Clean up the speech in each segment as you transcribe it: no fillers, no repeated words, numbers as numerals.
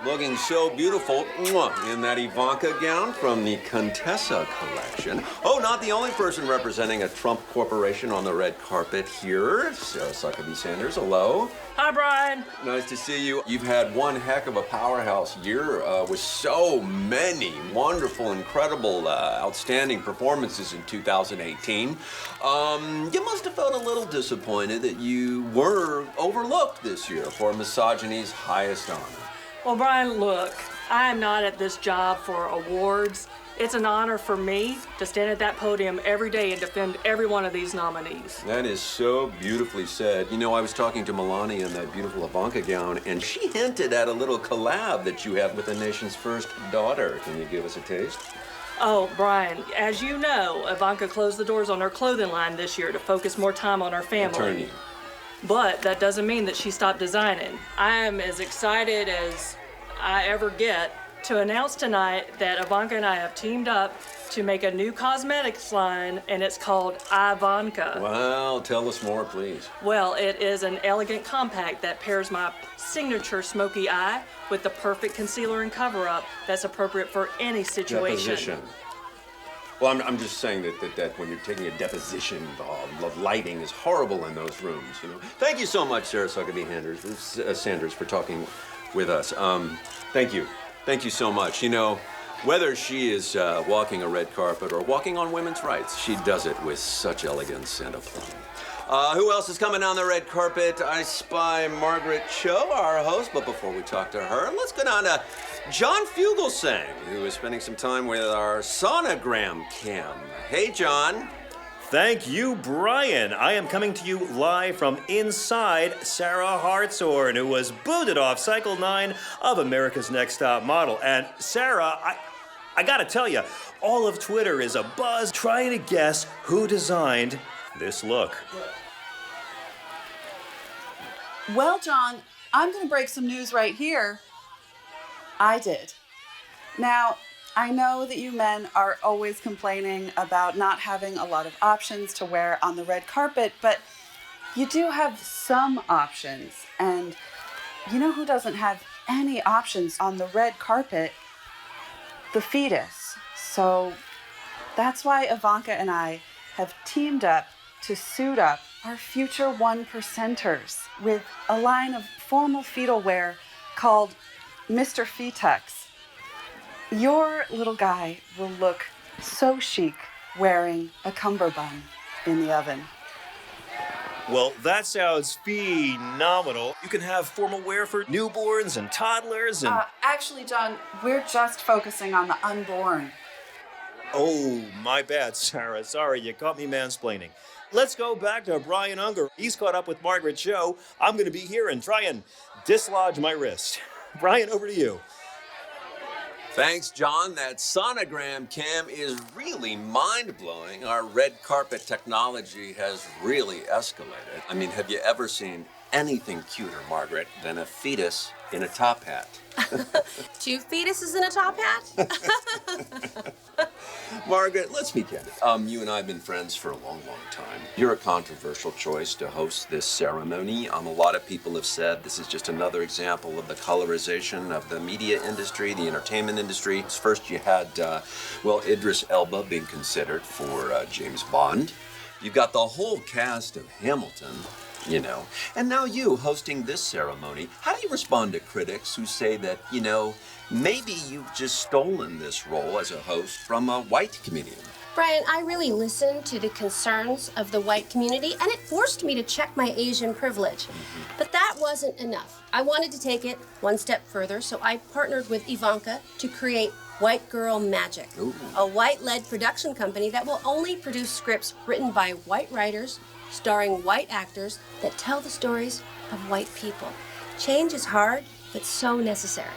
Looking so beautiful in that Ivanka gown from the Contessa collection. Oh, not the only person representing a Trump corporation on the red carpet here. Sarah Huckabee Sanders, hello. Hi, Brian. Nice to see you. You've had one heck of a powerhouse year with so many wonderful, incredible, outstanding performances in 2018. You must have felt a little disappointed that you were overlooked this year for misogyny's highest honor. Well, Brian, look, I am not at this job for awards. It's an honor for me to stand at that podium every day and defend every one of these nominees. That is so beautifully said. You know, I was talking to Melania in that beautiful Ivanka gown, and she hinted at a little collab that you have with the nation's first daughter. Can you give us a taste? Oh, Brian, as you know, Ivanka closed the doors on her clothing line this year to focus more time on our family. Attorney. But that doesn't mean that she stopped designing. I am as excited as I ever get to announce tonight that Ivanka and I have teamed up to make a new cosmetics line, and it's called Ivanka. Well, tell us more, please. Well, it is an elegant compact that pairs my signature smoky eye with the perfect concealer and cover-up that's appropriate for any situation. Deposition. Well, I'm just saying that when you're taking a deposition, the lighting is horrible in those rooms, you know. Thank you so much, Sarah Huckabee Sanders, for talking with us. Thank you. Thank you so much. You know, whether she is walking a red carpet or walking on women's rights, she does it with such elegance and aplomb. Who else is coming down the red carpet? I spy Margaret Cho, our host. But before we talk to her, let's go down to John Fugelsang, who is spending some time with our sonogram cam. Hey, John. Thank you, Brian. I am coming to you live from inside Sarah Hartshorn, who was booted off Cycle 9 of America's Next Top Model. And Sarah, I gotta tell you, all of Twitter is abuzz trying to guess who designed this look. Well, John, I'm gonna break some news right here. I did. Now, I know that you men are always complaining about not having a lot of options to wear on the red carpet, but you do have some options. And you know who doesn't have any options on the red carpet? The fetus. So that's why Ivanka and I have teamed up to suit up our future 1%ers with a line of formal fetal wear called Mr. Fetex. Your little guy will look so chic wearing a cummerbund in the oven. Well, that sounds phenomenal. You can have formal wear for newborns and toddlers and... Actually, John, we're just focusing on the unborn. Oh, my bad, Sarah. Sorry, you caught me mansplaining. Let's go back to Brian Unger. He's caught up with Margaret Cho. I'm going to be here and try and dislodge my wrist. Brian, over to you. Thanks, John. That sonogram cam is really mind-blowing. Our red carpet technology has really escalated. I mean, have you ever seen anything cuter, Margaret, than a fetus in a top hat? Two fetuses in a top hat? Margaret, let's be candid. You and I have been friends for a long, long time. You're a controversial choice to host this ceremony. A lot of people have said this is just another example of the colorization of the media industry, the entertainment industry. First, you had, Idris Elba being considered for James Bond. You've got the whole cast of Hamilton, you know. And now you hosting this ceremony. How do you respond to critics who say that, you know, maybe you've just stolen this role as a host from a white comedian? Brian, I really listened to the concerns of the white community, and it forced me to check my Asian privilege. But that wasn't enough. I wanted to take it one step further, so I partnered with Ivanka to create White Girl Magic, a white-led production company that will only produce scripts written by white writers, starring white actors that tell the stories of white people. Change is hard, but so necessary.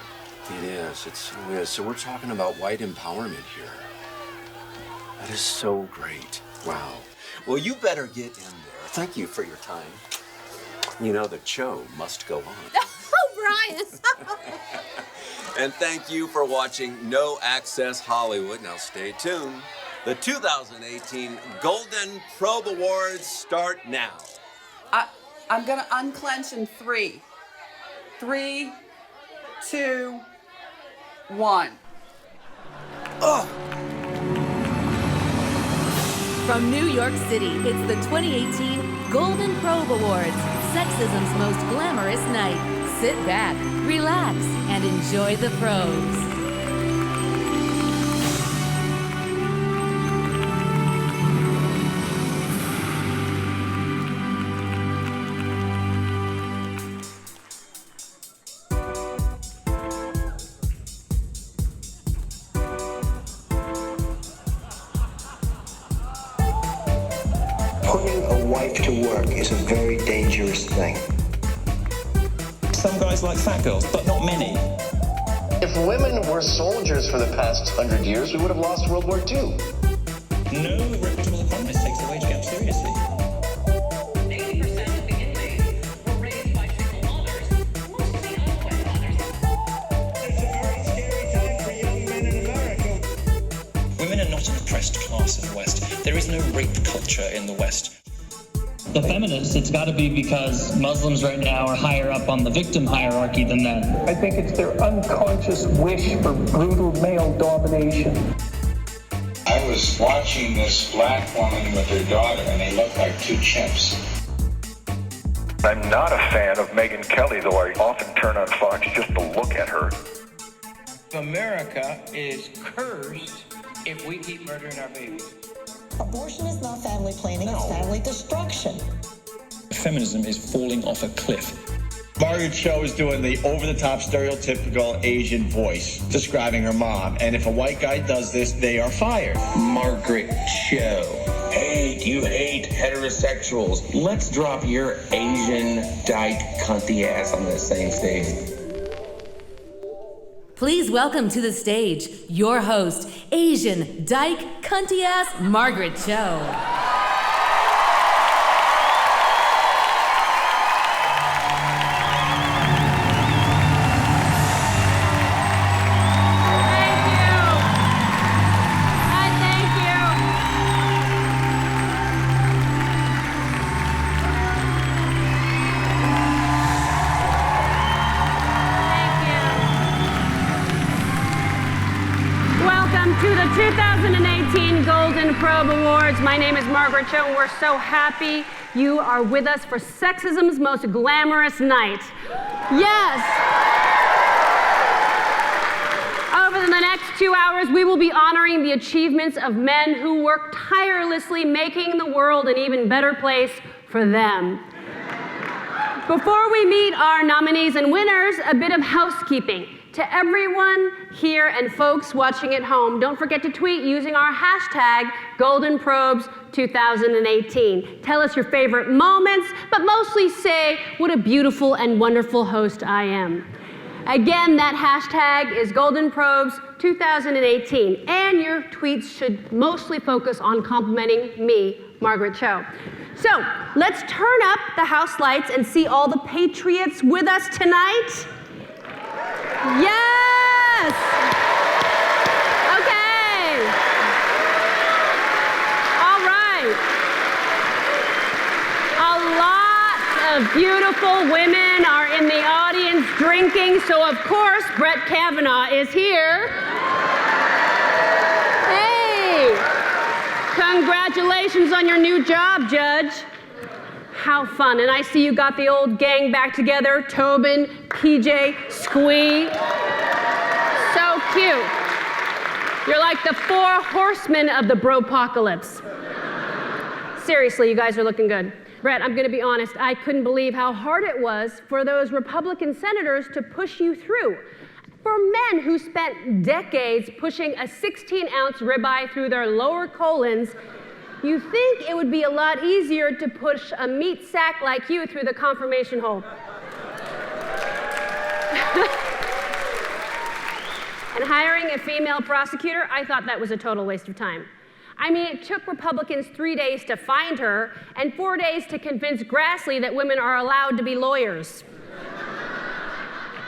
It is. It so is. So we're talking about white empowerment here. That is so great. Wow. Well, you better get in there. Thank you for your time. You know, the show must go on. Oh, Brian! And thank you for watching No Access Hollywood. Now stay tuned. The 2018 Golden Probe Awards start now. I'm gonna unclench in 3, 3, 2, 1. From New York City, it's the 2018 Golden Probe Awards, Sexism's most glamorous night. Sit back, relax, and enjoy the probes. Putting a wife to work is a very dangerous thing. Some guys like fat girls, but not many. If women were soldiers for the past 100 years, we would have lost World War II. No reputable economist takes the wage gap seriously. 80% of the inmates were raised by single mothers, mostly unwed mothers. It's a very scary time for young men in America. Women are not an oppressed class in the West. There is no rape culture in the West. The feminists, it's got to be because Muslims right now are higher up on the victim hierarchy than men. I think it's their unconscious wish for brutal male domination. I was watching this black woman with her daughter, and they looked like two chimps. I'm not a fan of Megyn Kelly, though I often turn on Fox just to look at her. America is cursed if we keep murdering our babies. Abortion is not family planning, it's family destruction. Feminism is falling off a cliff. Margaret Cho is doing the over-the-top stereotypical Asian voice, describing her mom. And if a white guy does this, they are fired. Margaret Cho. Hey, do you hate heterosexuals? Let's drop your Asian dyke cunty ass on the same stage. Please welcome to the stage your host, Asian dyke cunty-ass Margaret Cho. To the 2018 Golden Probe Awards. My name is Margaret Cho, and we're so happy you are with us for Sexism's most glamorous night. Yes! Over the next 2 hours, we will be honoring the achievements of men who work tirelessly making the world an even better place for them. Before we meet our nominees and winners, a bit of housekeeping. To everyone here and folks watching at home, don't forget to tweet using our hashtag GoldenProbes2018. Tell us your favorite moments, but mostly say what a beautiful and wonderful host I am. Again, that hashtag is GoldenProbes2018, and your tweets should mostly focus on complimenting me, Margaret Cho. So let's turn up the house lights and see all the patriots with us tonight. Yes! Okay. All right. A lot of beautiful women are in the audience drinking, so of course Brett Kavanaugh is here. Hey! Congratulations on your new job, Judge. How fun. And I see you got the old gang back together, Tobin, PJ, Squee. So cute. You're like the 4 horsemen of the bropocalypse. Seriously, you guys are looking good. Brett, I'm going to be honest. I couldn't believe how hard it was for those Republican senators to push you through. For men who spent decades pushing a 16-ounce ribeye through their lower colons, you think it would be a lot easier to push a meat sack like you through the confirmation hole. And hiring a female prosecutor, I thought that was a total waste of time. I mean, it took Republicans 3 days to find her and 4 days to convince Grassley that women are allowed to be lawyers.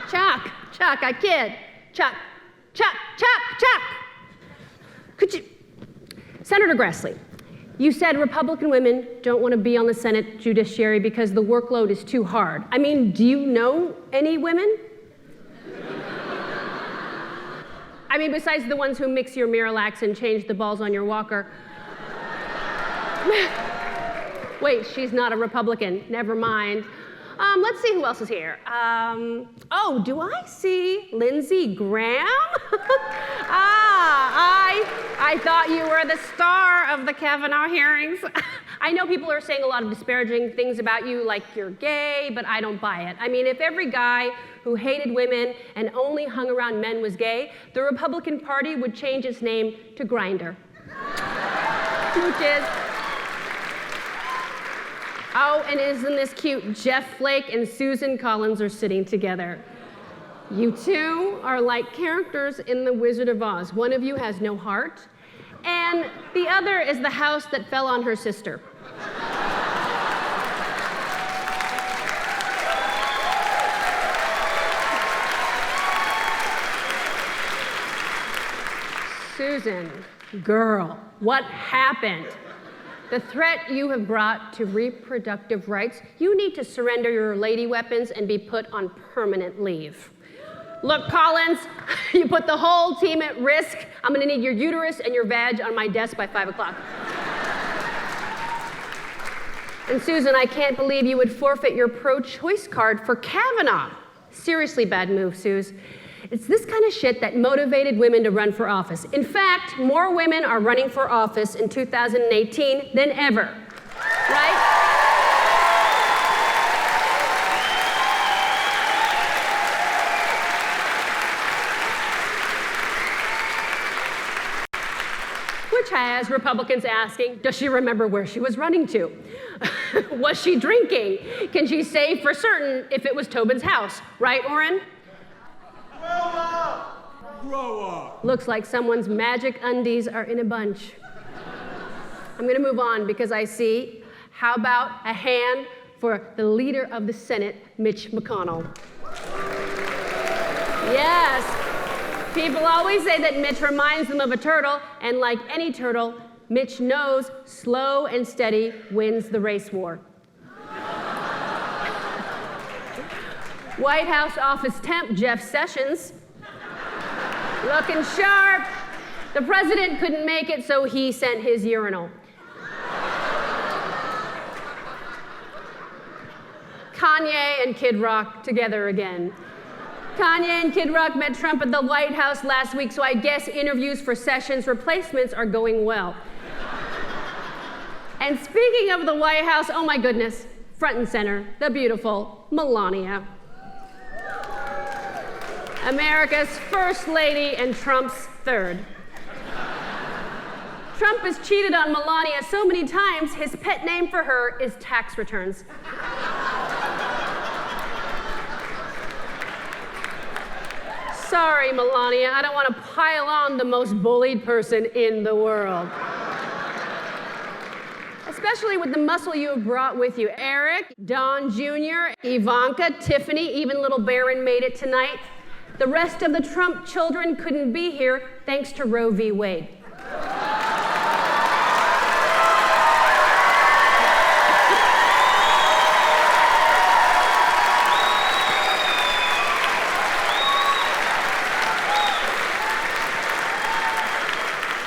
Chuck, I kid. Chuck. Could you, Senator Grassley, you said Republican women don't want to be on the Senate judiciary because the workload is too hard. I mean, do you know any women? I mean, besides the ones who mix your Miralax and change the balls on your walker. Wait, she's not a Republican. Never mind. Let's see who else is here. Oh, do I see Lindsey Graham? I thought you were the star of the Kavanaugh hearings. I know people are saying a lot of disparaging things about you, like you're gay, but I don't buy it. I mean, if every guy who hated women and only hung around men was gay, the Republican Party would change its name to Grindr. Smooches. Oh, and isn't this cute? Jeff Flake and Susan Collins are sitting together. You two are like characters in The Wizard of Oz. One of you has no heart, and the other is the house that fell on her sister. Susan, girl, what happened? The threat you have brought to reproductive rights, you need to surrender your lady weapons and be put on permanent leave. Look, Collins, you put the whole team at risk. I'm gonna need your uterus and your vag on my desk by 5 o'clock. And Susan, I can't believe you would forfeit your pro-choice card for Kavanaugh. Seriously bad move, Suze. It's this kind of shit that motivated women to run for office. In fact, more women are running for office in 2018 than ever, right? Which has Republicans asking, does she remember where she was running to? Was she drinking? Can she say for certain if it was Tobin's house? Right, Orrin? Grow up. Looks like someone's magic undies are in a bunch. I'm gonna move on because I see, how about a hand for the leader of the Senate, Mitch McConnell? Yes, people always say that Mitch reminds them of a turtle, and like any turtle, Mitch knows slow and steady wins the race war. White House office temp Jeff Sessions, looking sharp. The president couldn't make it, so he sent his urinal. Kanye and Kid Rock together again. Kanye and Kid Rock met Trump at the White House last week, so I guess interviews for Sessions' replacements are going well. And speaking of the White House, oh my goodness, front and center, the beautiful Melania. America's first lady and Trump's third. Trump has cheated on Melania so many times, his pet name for her is tax returns. Sorry, Melania, I don't want to pile on the most bullied person in the world. Especially with the muscle you have brought with you. Eric, Don Jr., Ivanka, Tiffany, even little Barron made it tonight. The rest of the Trump children couldn't be here thanks to Roe v. Wade.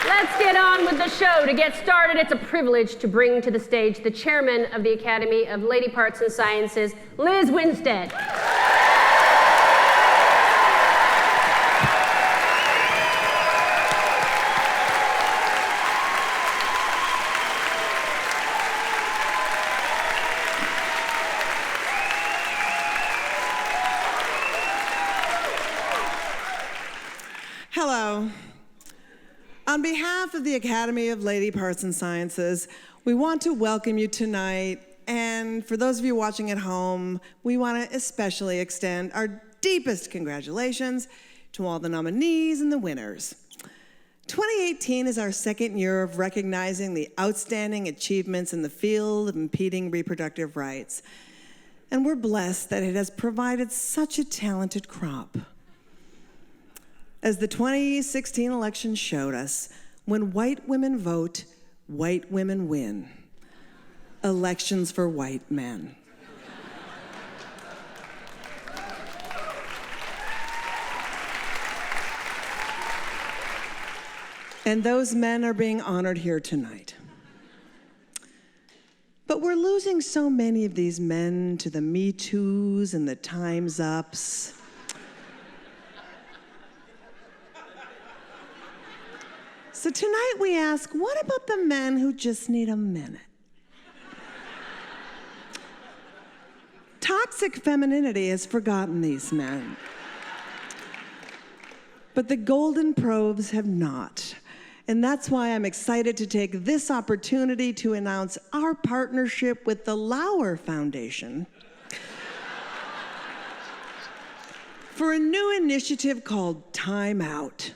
Let's get on with the show. To get started, it's a privilege to bring to the stage the chairman of the Academy of Lady Parts and Sciences, Liz Winstead. Hello. On behalf of the Academy of Lady Parts and Sciences, we want to welcome you tonight. And for those of you watching at home, we want to especially extend our deepest congratulations to all the nominees and the winners. 2018 is our second year of recognizing the outstanding achievements in the field of impeding reproductive rights. And we're blessed that it has provided such a talented crop. As the 2016 election showed us, when white women vote, white women win. Elections for white men. And those men are being honored here tonight. But we're losing so many of these men to the Me Too's and the Time's Ups. So tonight we ask, what about the men who just need a minute? Toxic femininity has forgotten these men. But the Golden Probes have not. And that's why I'm excited to take this opportunity to announce our partnership with the Lauer Foundation for a new initiative called Time Out.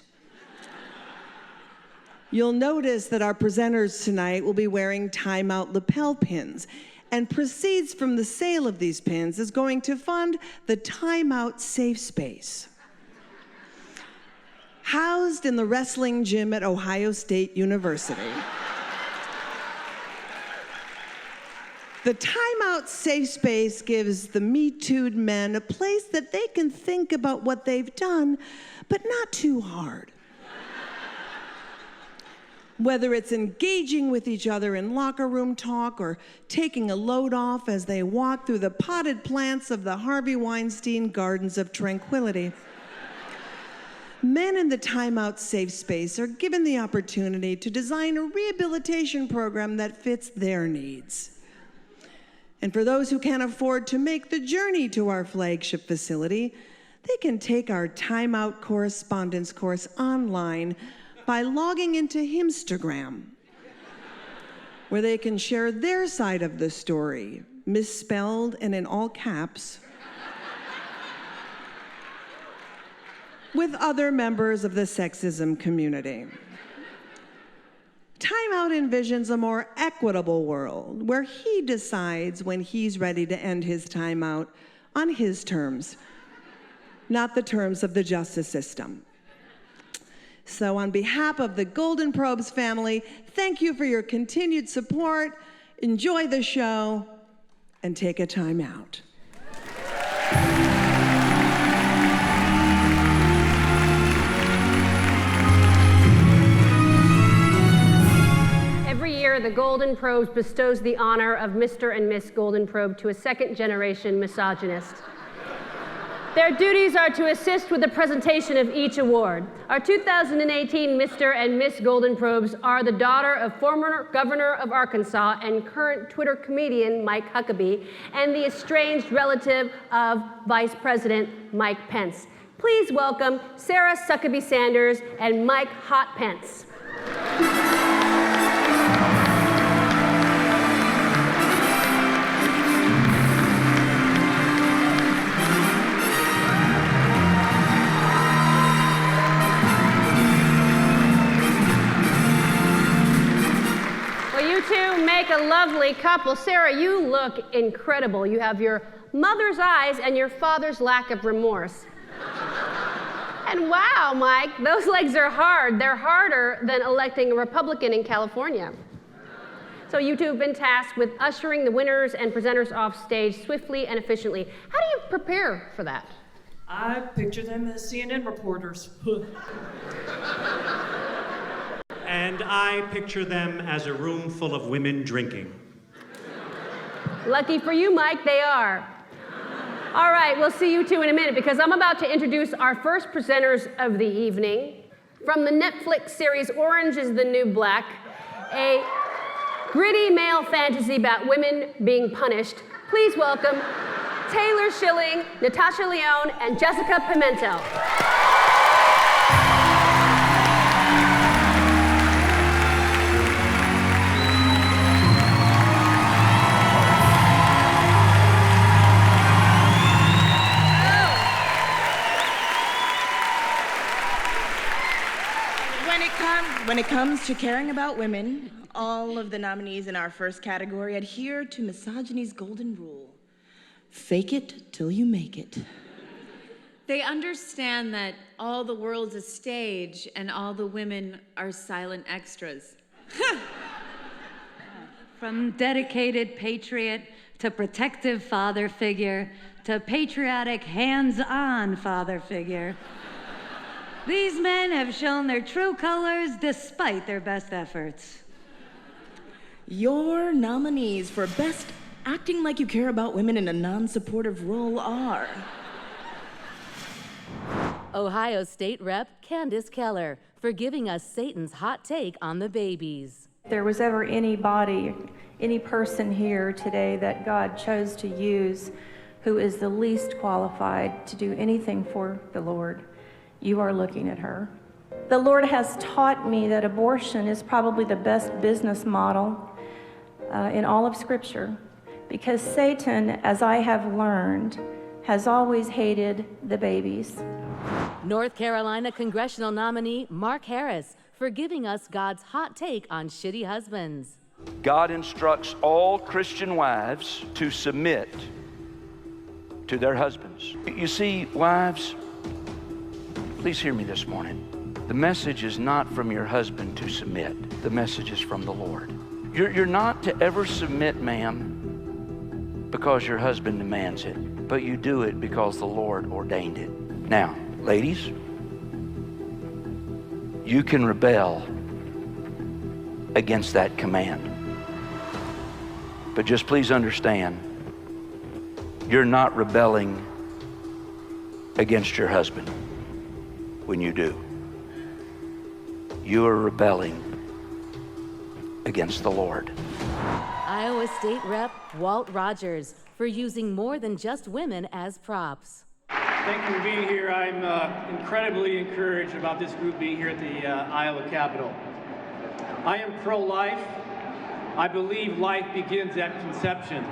You'll notice that our presenters tonight will be wearing Time Out lapel pins, and proceeds from the sale of these pins is going to fund the Time Out Safe Space, housed in the wrestling gym at Ohio State University. The Time Out Safe Space gives the Me Too'd men a place that they can think about what they've done, but not too hard. Whether it's engaging with each other in locker room talk or taking a load off as they walk through the potted plants of the Harvey Weinstein Gardens of Tranquility. Men in the Time Out Safe Space are given the opportunity to design a rehabilitation program that fits their needs. And for those who can't afford to make the journey to our flagship facility, they can take our Time Out correspondence course online by logging into Himstagram, where they can share their side of the story, misspelled and in all caps, with other members of the sexism community. Time Out envisions a more equitable world where he decides when he's ready to end his time out on his terms, not the terms of the justice system. So on behalf of the Golden Probes family, thank you for your continued support. Enjoy the show and take a time out. Every year, the Golden Probes bestows the honor of Mr. and Miss Golden Probe to a second-generation misogynist. Their duties are to assist with the presentation of each award. Our 2018 Mr. and Miss Golden Probes are the daughter of former governor of Arkansas and current Twitter comedian Mike Huckabee, and the estranged relative of Vice President Mike Pence. Please welcome Sarah Huckabee Sanders and Mike Hot Pence. Make a lovely couple. Sarah, you look incredible. You have your mother's eyes and your father's lack of remorse. And wow, Mike, those legs are hard. They're harder than electing a Republican in California. So you two have been tasked with ushering the winners and presenters off stage swiftly and efficiently. How do you prepare for that? I picture them as CNN reporters. And I picture them as a room full of women drinking. Lucky for you, Mike, they are. All right, we'll see you two in a minute because I'm about to introduce our first presenters of the evening. From the Netflix series Orange is the New Black, a gritty male fantasy about women being punished, please welcome Taylor Schilling, Natasha Lyonne, and Jessica Pimentel. When it comes to caring about women, all of the nominees in our first category adhere to misogyny's golden rule. Fake it till you make it. They understand that all the world's a stage and all the women are silent extras. From dedicated patriot to protective father figure to patriotic hands-on father figure. These men have shown their true colors despite their best efforts. Your nominees for Best Acting Like You Care About Women in a Non-Supportive Role are... Ohio State Rep Candace Keller for giving us Satan's hot take on the babies. If there was ever anybody, any person here today that God chose to use who is the least qualified to do anything for the Lord, you are looking at her. The Lord has taught me that abortion is probably the best business model in all of Scripture, because Satan, as I have learned, has always hated the babies. North Carolina congressional nominee Mark Harris for giving us God's hot take on shitty husbands. God instructs all Christian wives to submit to their husbands. You see, wives, please hear me this morning. The message is not from your husband to submit. The message is from the Lord. You're not to ever submit, ma'am, because your husband demands it, but you do it because the Lord ordained it. Now, ladies, you can rebel against that command. But just please understand, you're not rebelling against your husband when you do. You are rebelling against the Lord. Iowa State Rep Walt Rogers for using more than just women as props. Thank you for being here. I'm incredibly encouraged about this group being here at the Iowa Capitol. I am pro-life. I believe life begins at conception.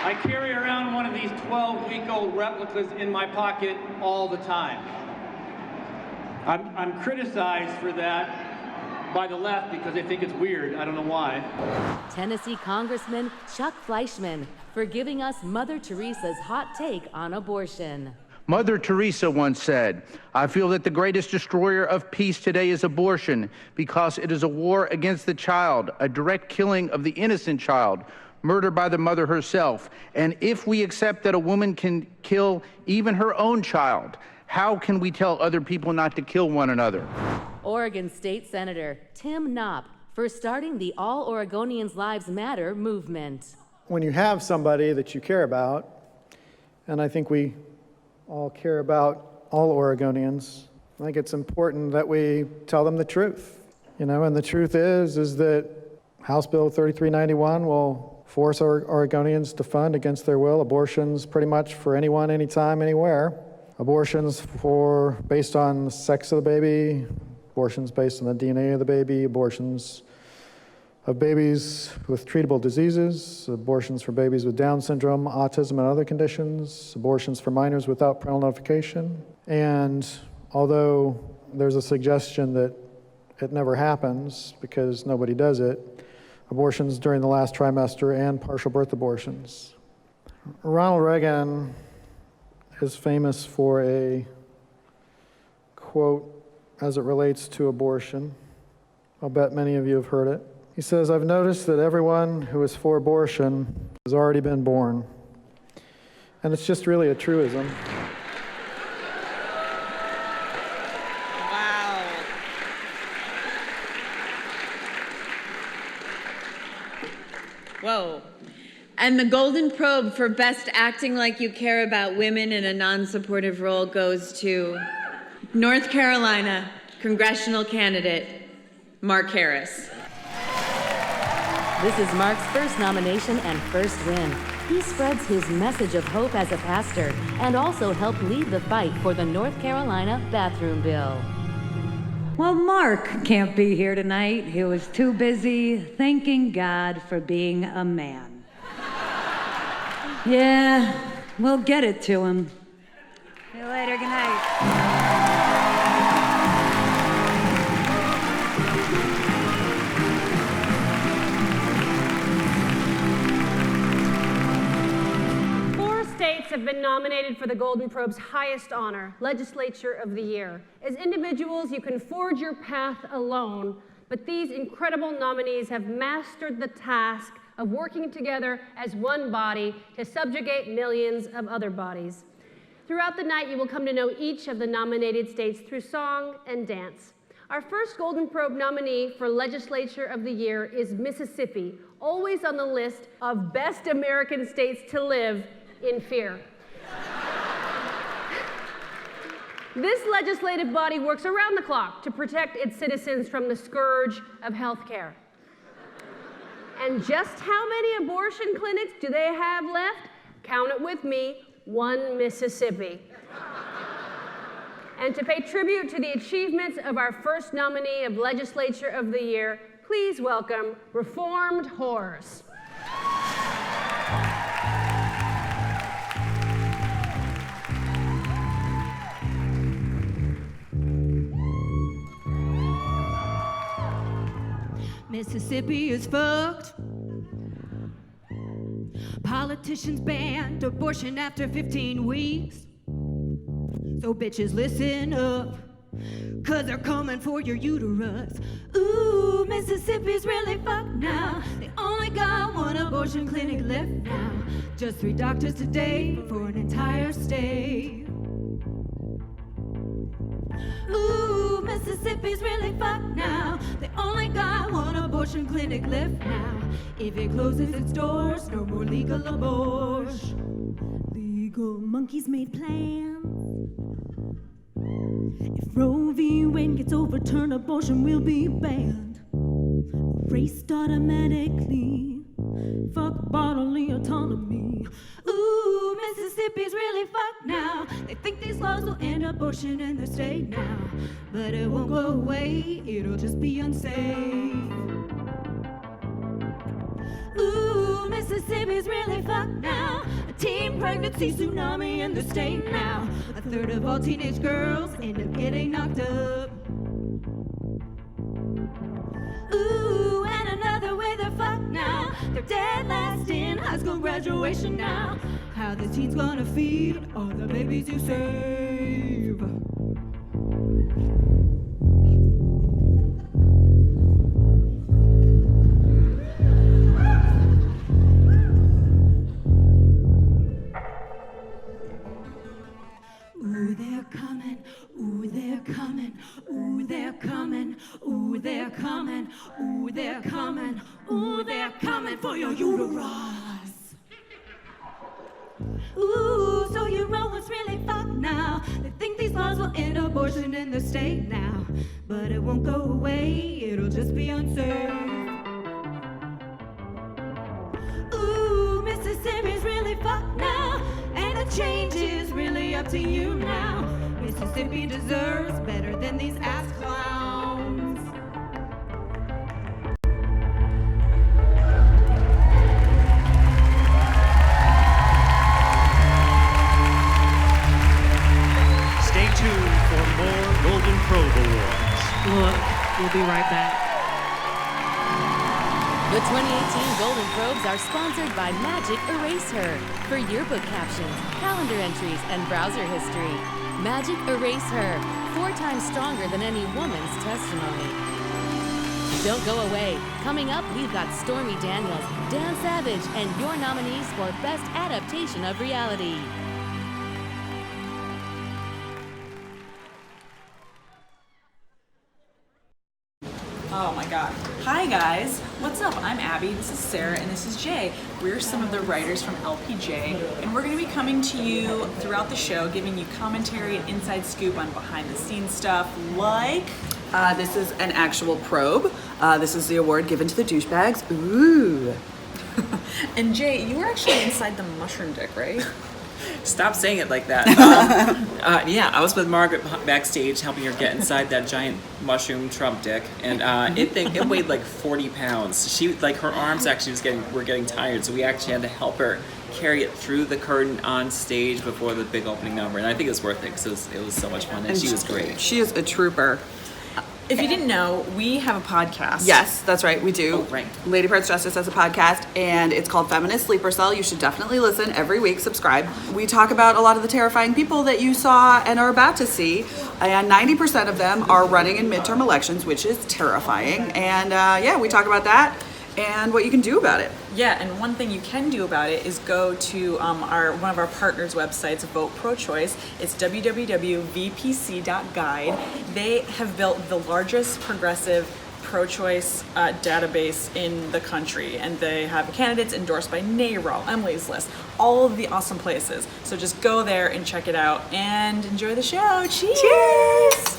I carry around one of these 12-week-old replicas in my pocket all the time. I'm criticized for that by the left because they think it's weird. I don't know why. Tennessee Congressman Chuck Fleischman for giving us Mother Teresa's hot take on abortion. Mother Teresa once said, "I feel that the greatest destroyer of peace today is abortion because it is a war against the child, a direct killing of the innocent child, murdered by the mother herself. And if we accept that a woman can kill even her own child, how can we tell other people not to kill one another?" Oregon State Senator Tim Knopp for starting the All Oregonians Lives Matter movement. When you have somebody that you care about, and I think we all care about all Oregonians, I think it's important that we tell them the truth. You know, and the truth is that House Bill 3391 will force Oregonians to fund against their will abortions pretty much for anyone, anytime, anywhere. Abortions based on the sex of the baby, abortions based on the DNA of the baby, abortions of babies with treatable diseases, abortions for babies with Down syndrome, autism, and other conditions, abortions for minors without parental notification. And although there's a suggestion that it never happens because nobody does it, abortions during the last trimester and partial birth abortions. Ronald Reagan is famous for a quote as it relates to abortion. I'll bet many of you have heard it. He says, "I've noticed that everyone who is for abortion has already been born." And it's just really a truism. Wow. Whoa. And the Golden Probe for Best Acting Like You Care About Women in a Non-Supportive Role goes to North Carolina congressional candidate Mark Harris. This is Mark's first nomination and first win. He spreads his message of hope as a pastor and also helped lead the fight for the North Carolina bathroom bill. Well, Mark can't be here tonight. He was too busy thanking God for being a man. Yeah, we'll get it to him. See you later. Good night. Have been nominated for the Golden Probe's highest honor, Legislature of the Year. As individuals, you can forge your path alone, but these incredible nominees have mastered the task of working together as one body to subjugate millions of other bodies. Throughout the night, you will come to know each of the nominated states through song and dance. Our first Golden Probe nominee for Legislature of the Year is Mississippi, always on the list of best American states to live in fear. This legislative body works around the clock to protect its citizens from the scourge of health care. And just how many abortion clinics do they have left? Count it with me, 1 Mississippi. And to pay tribute to the achievements of our first nominee of Legislature of the Year, please welcome Reformed Whores. Mississippi is fucked. Politicians banned abortion after 15 weeks. So bitches, listen up, 'cause they're coming for your uterus. Ooh, Mississippi's really fucked now. They only got 1 abortion clinic left now. Just 3 doctors today for an entire state. Ooh, Mississippi's really fucked now. They only got 1 abortion clinic left now. If it closes its doors, no more legal abortion. Legal monkeys made plans. If Roe v. Wade gets overturned, abortion will be banned. Erased automatically. Fuck bodily autonomy. Ooh, Mississippi's really fucked now. They think these laws will end abortion in their state now. But it won't go away, it'll just be unsafe. Ooh, Mississippi's really fucked now. A teen pregnancy tsunami in the state now. 1/3 of all teenage girls end up getting knocked up. Ooh, and another way they're fucked now. They're dead last in high school graduation now. How the teens gonna feed all the babies you save? Ooh, they're coming, ooh, they're coming, ooh, they're coming, ooh, they're coming, ooh, they're coming, ooh, they're coming for your uterus. Ooh, so you know what's really fucked now. They think these laws will end abortion in the state now. But it won't go away, it'll just be unsafe. Ooh, Mississippi's really fucked now. And the change is really up to you now. Mississippi deserves better than these ass clowns. Stay tuned for more Golden Probe Awards. Look, we'll be right back. The 2018 Golden Probes are sponsored by Magic Erase Her for yearbook captions, calendar entries, and browser history. Magic Erase Her, 4 times stronger than any woman's testimony. Don't go away. Coming up, we've got Stormy Daniels, Dan Savage, and your nominees for Best Adaptation of Reality. Oh my God. Hi guys, what's up? I'm Abby, this is Sarah, and this is Jay. We're some of the writers from LPJ, and we're going to be coming to you throughout the show, giving you commentary and inside scoop on behind the scenes stuff like... this is an actual probe. This is the award given to the douchebags. Ooh. And Jay, you were actually inside the mushroom dick, right? Stop saying it like that. Yeah, I was with Margaret backstage helping her get inside that giant mushroom Trump dick, and it weighed like 40 pounds. She her arms actually were getting tired, so we actually had to help her carry it through the curtain on stage before the big opening number. And I think it was worth it because it was so much fun, and she was great. She is a trooper. If you didn't know, we have a podcast. Yes, that's right, we do. Oh, right. Lady Parts Justice has a podcast, and it's called Feminist Sleeper Cell. You should definitely listen every week, subscribe. We talk about a lot of the terrifying people that you saw and are about to see, and 90% of them are running in midterm elections, which is terrifying. And yeah, we talk about that. and what you can do about it. Yeah, and one thing you can do about it is go to one of our partners' websites, Vote Pro-Choice. It's www.vpc.guide. They have built the largest progressive pro-choice database in the country, and they have candidates endorsed by NARAL, Emily's List, all of the awesome places. So just go there and check it out and enjoy the show. Cheers! Cheers!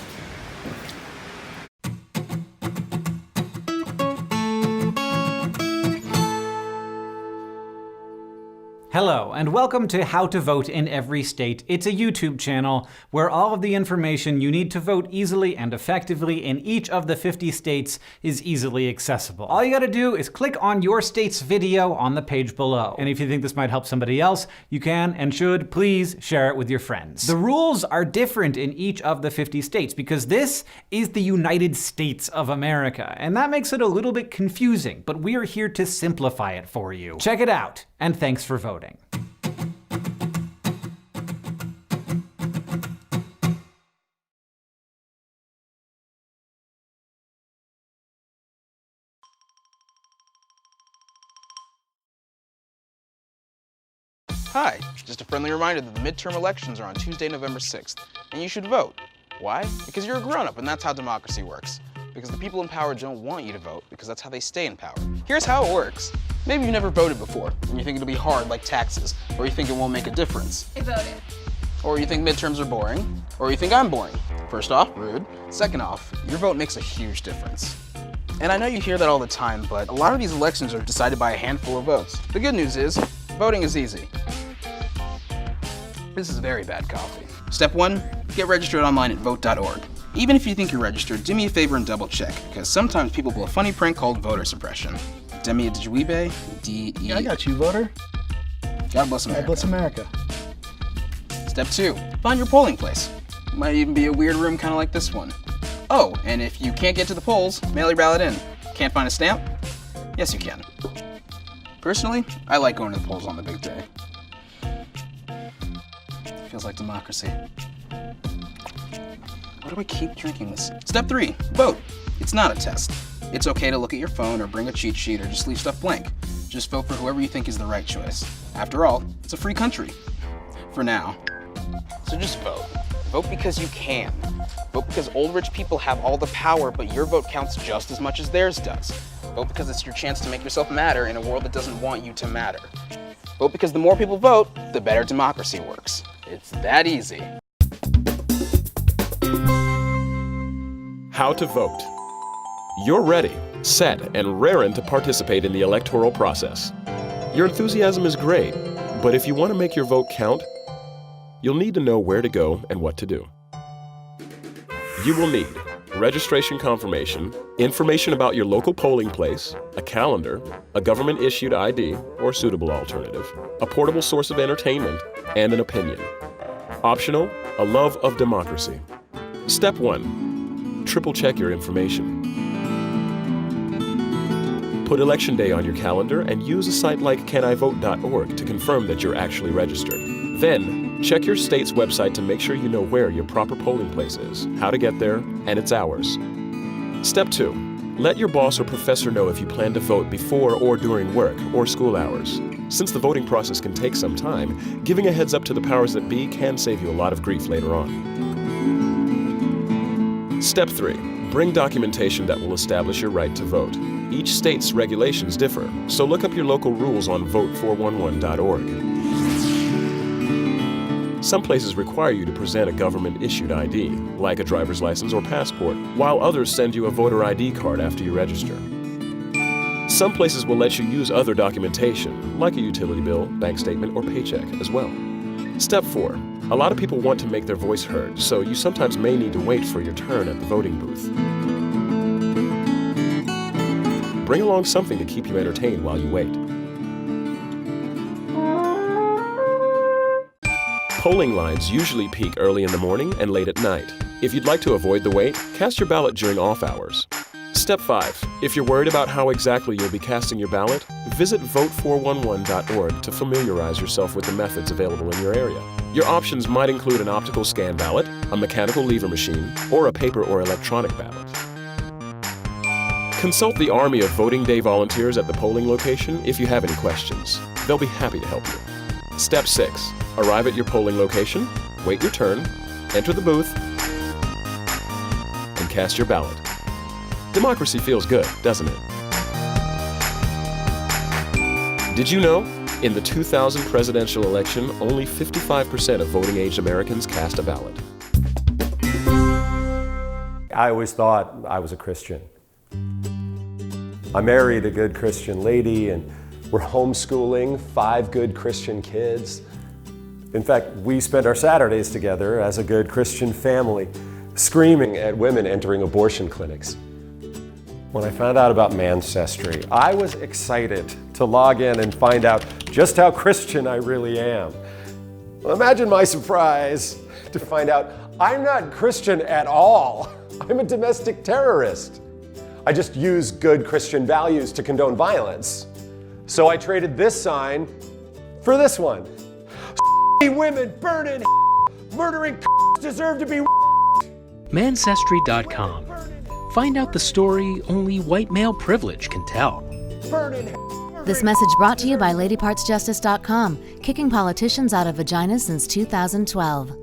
Hello, and welcome to How to Vote in Every State. It's a YouTube channel where all of the information you need to vote easily and effectively in each of the 50 states is easily accessible. All you gotta do is click on your state's video on the page below. And if you think this might help somebody else, you can and should please share it with your friends. The rules are different in each of the 50 states because this is the United States of America, and that makes it a little bit confusing, but we're here to simplify it for you. Check it out, and thanks for voting. Hi, just a friendly reminder that the midterm elections are on Tuesday, November 6th, and you should vote. Why? Because you're a grown-up, and that's how democracy works. Because the people in power don't want you to vote, because that's how they stay in power. Here's how it works. Maybe you've never voted before, and you think it'll be hard like taxes, or you think it won't make a difference. I voted. Or you think midterms are boring, or you think I'm boring. First off, rude. Second off, your vote makes a huge difference. And I know you hear that all the time, but a lot of these elections are decided by a handful of votes. The good news is, voting is easy. This is very bad coffee. Step 1, get registered online at vote.org. Even if you think you're registered, do me a favor and double check, because sometimes people pull a funny prank called voter suppression. Demi Djuibe, D-E... Yeah, I got you, voter. God bless America. God bless America. Step 2, find your polling place. Might even be a weird room kind of like this one. Oh, and if you can't get to the polls, mail your ballot in. Can't find a stamp? Yes, you can. Personally, I like going to the polls on the big day. Feels like democracy. Why do I keep drinking this? Step 3, vote. It's not a test. It's okay to look at your phone or bring a cheat sheet or just leave stuff blank. Just vote for whoever you think is the right choice. After all, it's a free country. For now. So just vote. Vote because you can. Vote because old rich people have all the power, but your vote counts just as much as theirs does. Vote because it's your chance to make yourself matter in a world that doesn't want you to matter. Vote because the more people vote, the better democracy works. It's that easy. How to vote. You're ready, set, and raring to participate in the electoral process. Your enthusiasm is great, but if you want to make your vote count, you'll need to know where to go and what to do. You will need registration confirmation, information about your local polling place, a calendar, a government-issued ID or suitable alternative, a portable source of entertainment, and an opinion. Optional, a love of democracy. Step 1, triple check your information. Put Election Day on your calendar and use a site like canivote.org to confirm that you're actually registered. Then, check your state's website to make sure you know where your proper polling place is, how to get there, and its hours. Step 2, let your boss or professor know if you plan to vote before or during work or school hours. Since the voting process can take some time, giving a heads up to the powers that be can save you a lot of grief later on. Step 3, bring documentation that will establish your right to vote. Each state's regulations differ, so look up your local rules on vote411.org. Some places require you to present a government-issued ID, like a driver's license or passport, while others send you a voter ID card after you register. Some places will let you use other documentation, like a utility bill, bank statement, or paycheck as well. Step 4. A lot of people want to make their voice heard, so you sometimes may need to wait for your turn at the voting booth. Bring along something to keep you entertained while you wait. Polling lines usually peak early in the morning and late at night. If you'd like to avoid the wait, cast your ballot during off hours. Step 5. If you're worried about how exactly you'll be casting your ballot, visit vote411.org to familiarize yourself with the methods available in your area. Your options might include an optical scan ballot, a mechanical lever machine, or a paper or electronic ballot. Consult the army of voting day volunteers at the polling location if you have any questions. They'll be happy to help you. Step 6. Arrive at your polling location, wait your turn, enter the booth, and cast your ballot. Democracy feels good, doesn't it? Did you know? In the 2000 presidential election, only 55% of voting-age Americans cast a ballot. I always thought I was a Christian. I married a good Christian lady, and we're homeschooling 5 good Christian kids. In fact, we spend our Saturdays together as a good Christian family, screaming at women entering abortion clinics. When I found out about Mancestry, I was excited to log in and find out just how Christian I really am. Well, imagine my surprise to find out I'm not Christian at all. I'm a domestic terrorist. I just use good Christian values to condone violence. So I traded this sign for this one. Women burning, murdering deserve to be. Mancestry.com. Find out the story only white male privilege can tell. This message brought to you by LadyPartsJustice.com, kicking politicians out of vaginas since 2012.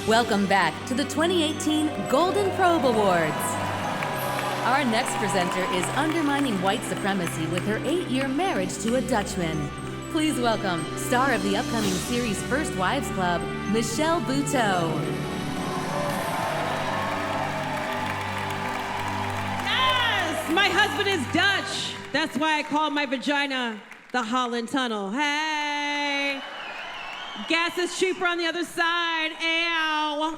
Welcome back to the 2018 Golden Probe Awards. Our next presenter is undermining white supremacy with her 8-year marriage to a Dutchman. Please welcome star of the upcoming series First Wives Club, Michelle Buteau. Yes! My husband is Dutch. That's why I call my vagina the Holland Tunnel. Hey! Gas is cheaper on the other side. Ow!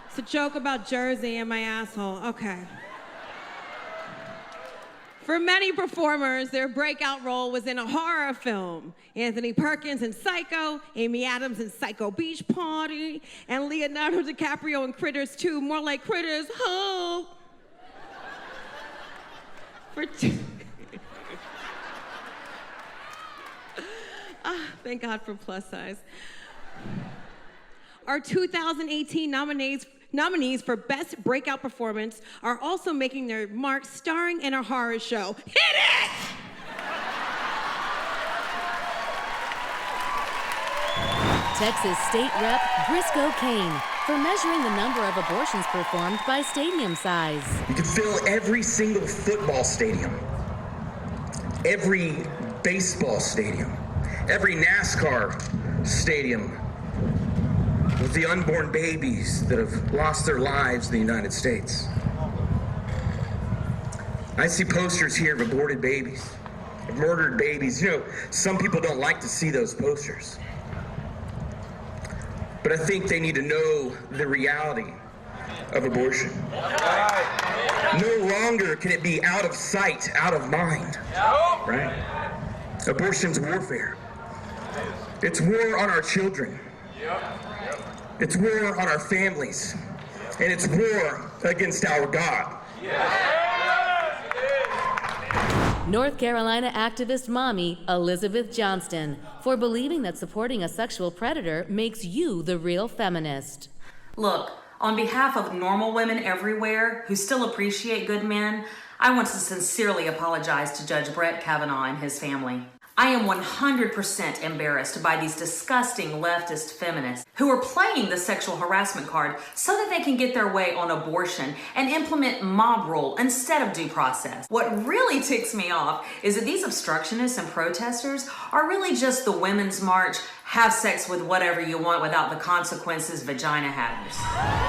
It's a joke about Jersey and my asshole. Okay. For many performers, their breakout role was in a horror film. Anthony Perkins in Psycho, Amy Adams in Psycho Beach Party, and Leonardo DiCaprio in Critters 2, more like Critters Hope. Thank God for plus size. Our 2018 nominees for Best Breakout Performance are also making their mark starring in a horror show. Hit it! Texas State Rep Briscoe Kane for measuring the number of abortions performed by stadium size. You can fill every single football stadium, every baseball stadium, every NASCAR stadium with the unborn babies that have lost their lives in the United States. I see posters here of aborted babies, of murdered babies. You know, some people don't like to see those posters. But I think they need to know the reality of abortion. No longer can it be out of sight, out of mind, right? Abortion's warfare. It's war on our children. It's war on our families, and it's war against our God. North Carolina activist mommy Elizabeth Johnston for believing that supporting a sexual predator makes you the real feminist. Look, on behalf of normal women everywhere who still appreciate good men, I want to sincerely apologize to Judge Brett Kavanaugh and his family. I am 100% embarrassed by these disgusting leftist feminists who are playing the sexual harassment card so that they can get their way on abortion and implement mob rule instead of due process. What really ticks me off is that these obstructionists and protesters are really just the women's march, have sex with whatever you want without the consequences vagina hatters.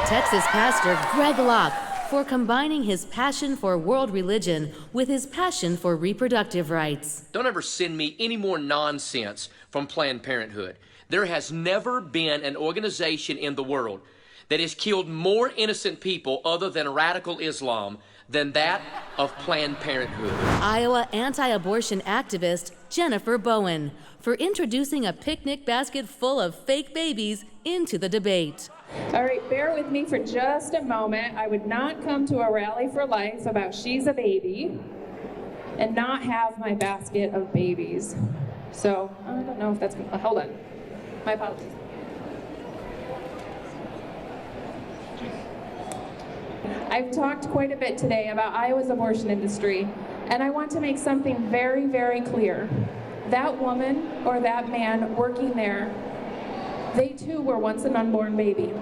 Texas pastor Greg Locke for combining his passion for world religion with his passion for reproductive rights. Don't ever send me any more nonsense from Planned Parenthood. There has never been an organization in the world that has killed more innocent people other than radical Islam than that of Planned Parenthood. Iowa anti-abortion activist Jennifer Bowen for introducing a picnic basket full of fake babies into the debate. All right, bear with me for just a moment. I would not come to a rally for life about she's a baby and not have my basket of babies. So, I don't know if that's, hold on. My apologies. I've talked quite a bit today about Iowa's abortion industry, and I want to make something very, very clear. That woman or that man working there, they too were once an unborn baby.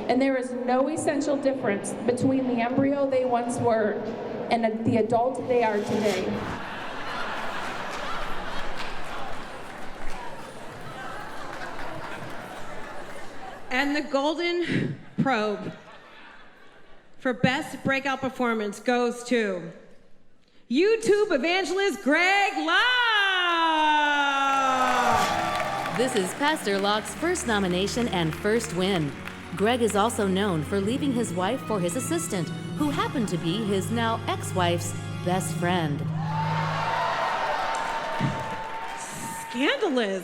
And there is no essential difference between the embryo they once were and the adult they are today. And the Golden Probe for Best Breakout Performance goes to YouTube evangelist Greg Locke. This is Pastor Locke's first nomination and first win. Greg is also known for leaving his wife for his assistant, who happened to be his now ex-wife's best friend. Scandalous.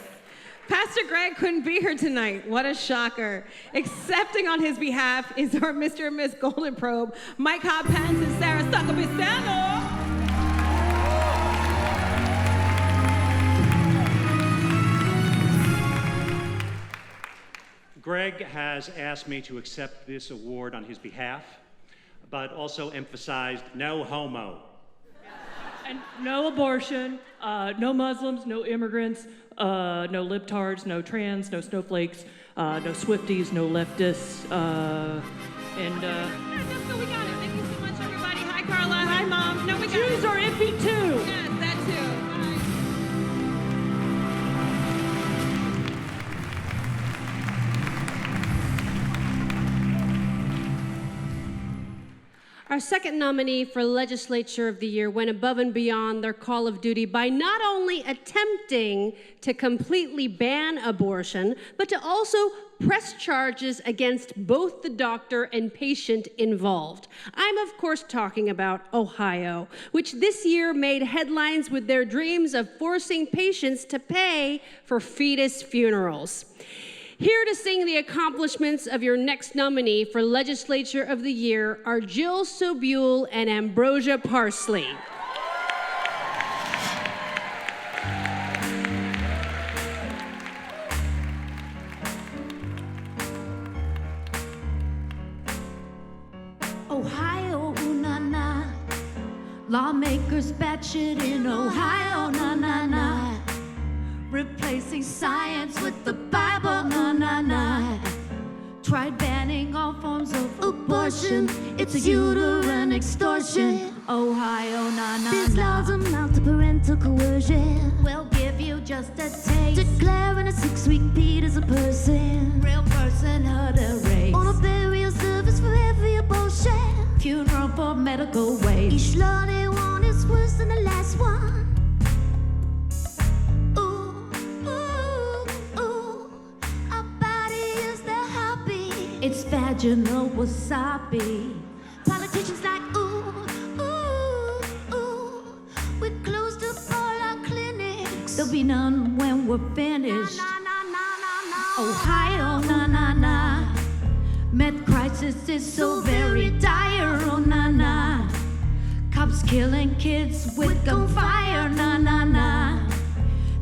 Pastor Greg couldn't be here tonight. What a shocker. Accepting on his behalf is our Mr. and Miss Golden Probe, Mike Hopkins and Sarah Suckaby-Sandler. Greg has asked me to accept this award on his behalf, but also emphasized no homo. And no abortion, no Muslims, no immigrants, no libtards, no trans, no snowflakes, no Swifties, no leftists, and No, we got it. Thank you so much, everybody. Hi, Carla. Hi, Mom. No, we got it. Jews are iffy too. Yes, that too. Our second nominee for Legislature of the Year went above and beyond their call of duty by not only attempting to completely ban abortion, but to also press charges against both the doctor and patient involved. I'm, of course, talking about Ohio, which this year made headlines with their dreams of forcing patients to pay for fetus funerals. Here to sing the accomplishments of your next nominee for Legislature of the Year are Jill Sobule and Ambrosia Parsley. Ohio, ooh, na na. Lawmakers batshit in Ohio, na na na. Replacing science with the Bible, na na na. Tried banning all forms of abortion. It's a uterine extortion. Ohio, na na. These laws amount to parental coercion. We'll give you just a taste. Declaring a 6-week beat as a person. Real personhood erased. On a burial service for every abortion. Funeral for medical waste. Each law they want is worse than the last one. It's vaginal wasabi. Politicians like, ooh, ooh, ooh. We closed up all our clinics. There'll be none when we're finished. No, no, no, no, no, no. Ohio, na na na. Meth crisis is so very dire, oh na na. Cops killing kids with gunfire, na na na.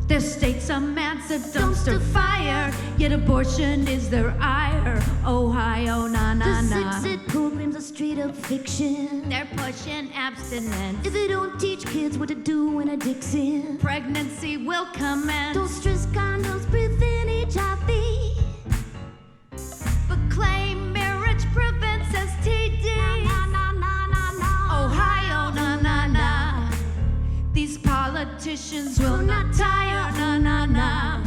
Their state's a massive dumpster fire, yet abortion is their ire. Ohio, na na na. The Sexism program's a straight up fiction. They're pushing abstinence. If they don't teach kids what to do when addict's in, Pregnancy will commence. don't stress condoms, prevent HIV. But claim marriage prevents STD. Na na na na na. Ohio, na na na. These politicians will not tire, na na na.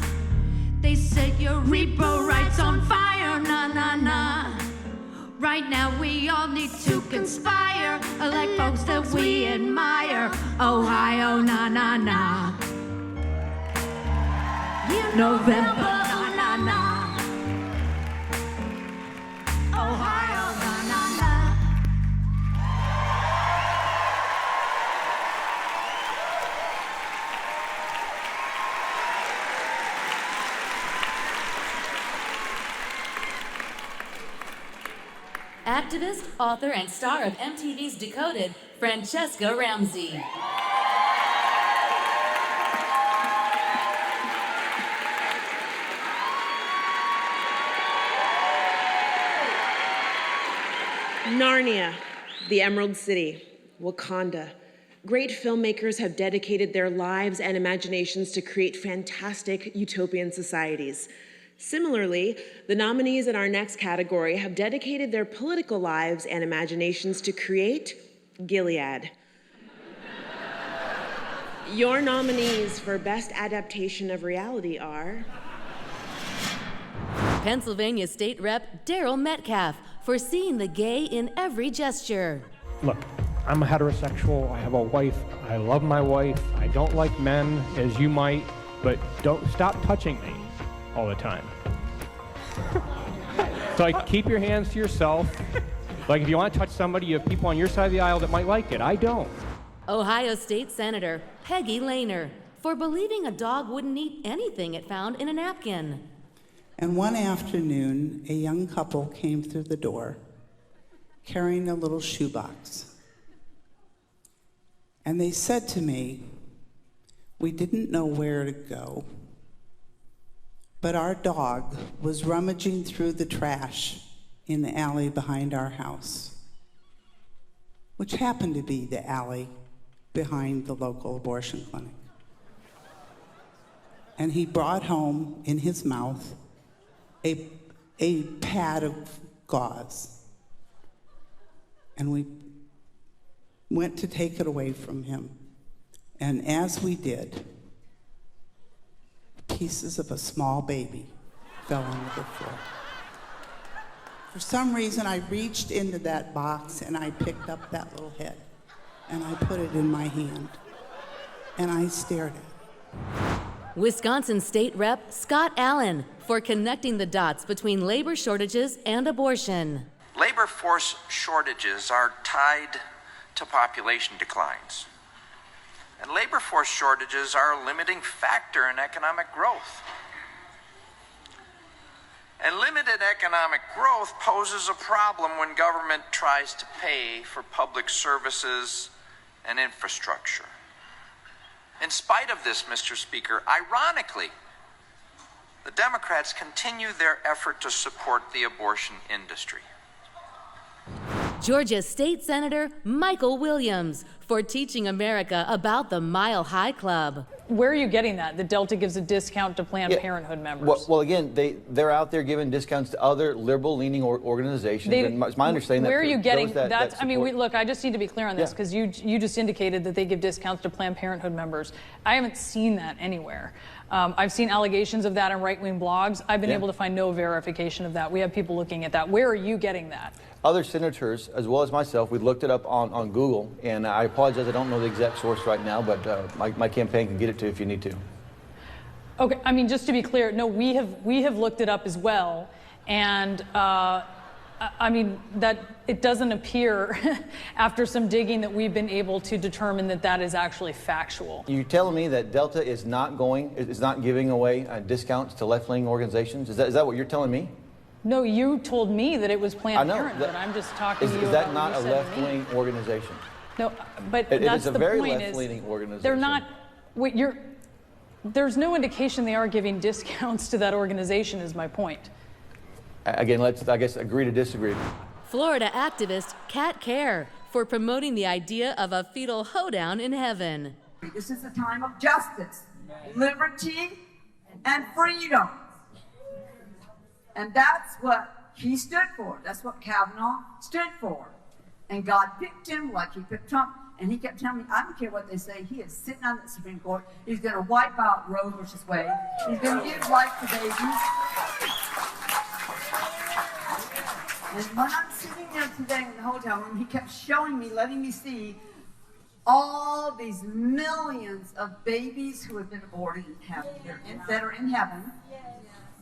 They set your repo rights on fire, na na na. Right now we all need to conspire, elect folks that we admire. Ohio, na na na. November, na na na. Ohio, na na na. Activist, author, and star of MTV's Decoded, Francesca Ramsey. Narnia, the Emerald City, Wakanda. Great filmmakers have dedicated their lives and imaginations to create fantastic utopian societies. Similarly, the nominees in our next category have dedicated their political lives and imaginations to create Gilead. Your nominees for Best Adaptation of Reality are Pennsylvania State Rep Daryl Metcalf for seeing the gay in every gesture. Look, I'm a heterosexual, I have a wife, I love my wife, I don't like men as you might, but don't stop touching me all the time. So like, keep your hands to yourself. Like if you want to touch somebody, you have people on your side of the aisle that might like it. I don't. Ohio State Senator Peggy Lehner for believing a dog wouldn't eat anything it found in a napkin. And one afternoon, a young couple came through the door carrying a little shoebox. And they said to me, "We didn't know where to go, but our dog was rummaging through the trash in the alley behind our house," which happened to be the alley behind the local abortion clinic. And he brought home in his mouth a pad of gauze. And we went to take it away from him. And as we did, pieces of a small baby fell onto the floor. For some reason, I reached into that box and I picked up that little head and I put it in my hand and I stared at it. Wisconsin State Rep Scott Allen for connecting the dots between labor shortages and abortion. Labor force shortages are tied to population declines. And labor force shortages are a limiting factor in economic growth. And limited economic growth poses a problem when government tries to pay for public services and infrastructure. In spite of this, Mr. Speaker, ironically, the Democrats continue their effort to support the abortion industry. Georgia State Senator Michael Williams for teaching America about the Mile High Club. Where are you getting that? The Delta gives a discount to Planned Parenthood members. Well, again, they're out there giving discounts to other liberal-leaning organizations. And it's my understanding where are you getting that I mean, look, I just need to be clear on this because you just indicated that they give discounts to Planned Parenthood members. I haven't seen that anywhere. I've seen allegations of that on right-wing blogs. I've been able to find no verification of that. We have people looking at that. Where are you getting that? Other senators, as well as myself, we looked it up on Google, and I apologize, I don't know the exact source right now, but my campaign can get it to you if you need to. Okay, I mean, just to be clear, no, we have looked it up as well, and I mean, that it doesn't appear after some digging that we've been able to determine that that is actually factual. You're telling me that Delta is not giving away discounts to left-wing organizations? Is that what you're telling me? No, you told me that it was Planned Parenthood. I'm just talking to you about what you said to me. Is that not a left-wing organization? No, but It that's is a the very point. left-leaning organization. They're not. Wait, there's no indication they are giving discounts to that organization. Is my point. Again, let's, I guess, agree to disagree. Florida activist Kat Kerr for promoting the idea of a fetal hoedown in heaven. This is a time of justice, liberty, and freedom. And that's what he stood for. That's what Kavanaugh stood for. And God picked him like he picked Trump. And he kept telling me, I don't care what they say, he is sitting on the Supreme Court. He's going to wipe out Roe versus Wade. He's going to give life to babies. And when I'm sitting there today in the hotel room, he kept showing me, letting me see all these millions of babies who have been aborted in heaven, that are in heaven.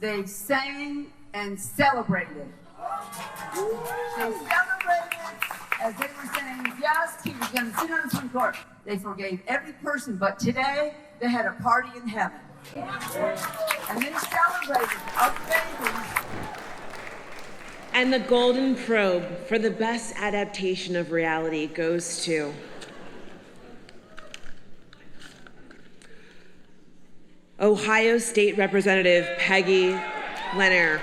They sang and celebrated. They celebrated as they were saying, yes, he was going to sit on the Supreme Court. They forgave every person, but today they had a party in heaven. And they celebrated other babies. And the Golden Probe for the best adaptation of reality goes to Ohio State Representative Peggy Lehner.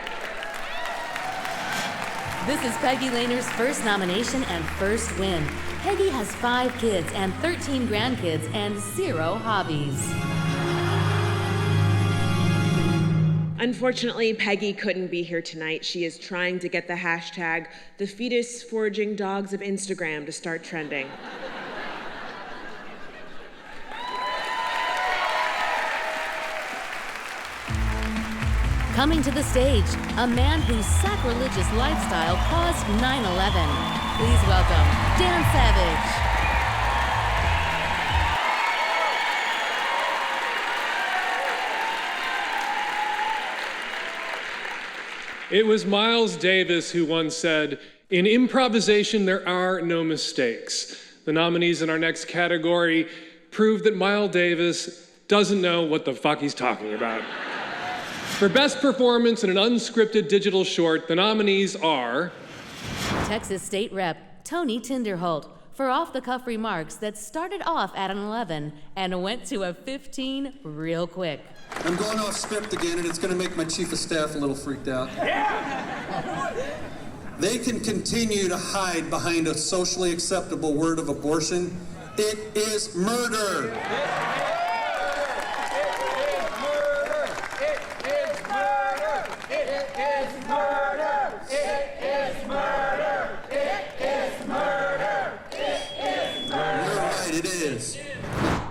This is Peggy Lehner's first nomination and first win. Peggy has 5 kids and 13 grandkids and 0 hobbies. Unfortunately, Peggy couldn't be here tonight. She is trying to get the hashtag the fetus foraging dogs of Instagram to start trending. Coming to the stage, a man whose sacrilegious lifestyle caused 9/11. Please welcome Dan Savage. It was Miles Davis who once said, "In improvisation, there are no mistakes." The nominees in our next category prove that Miles Davis doesn't know what the fuck he's talking about. For Best Performance in an Unscripted Digital Short, the nominees are Texas State Rep Tony Tinderholt for off-the-cuff remarks that started off at an 11 and went to a 15 real quick. I'm going off script again, and it's going to make my chief of staff a little freaked out. Yeah. They can continue to hide behind a socially acceptable word of abortion. It is murder.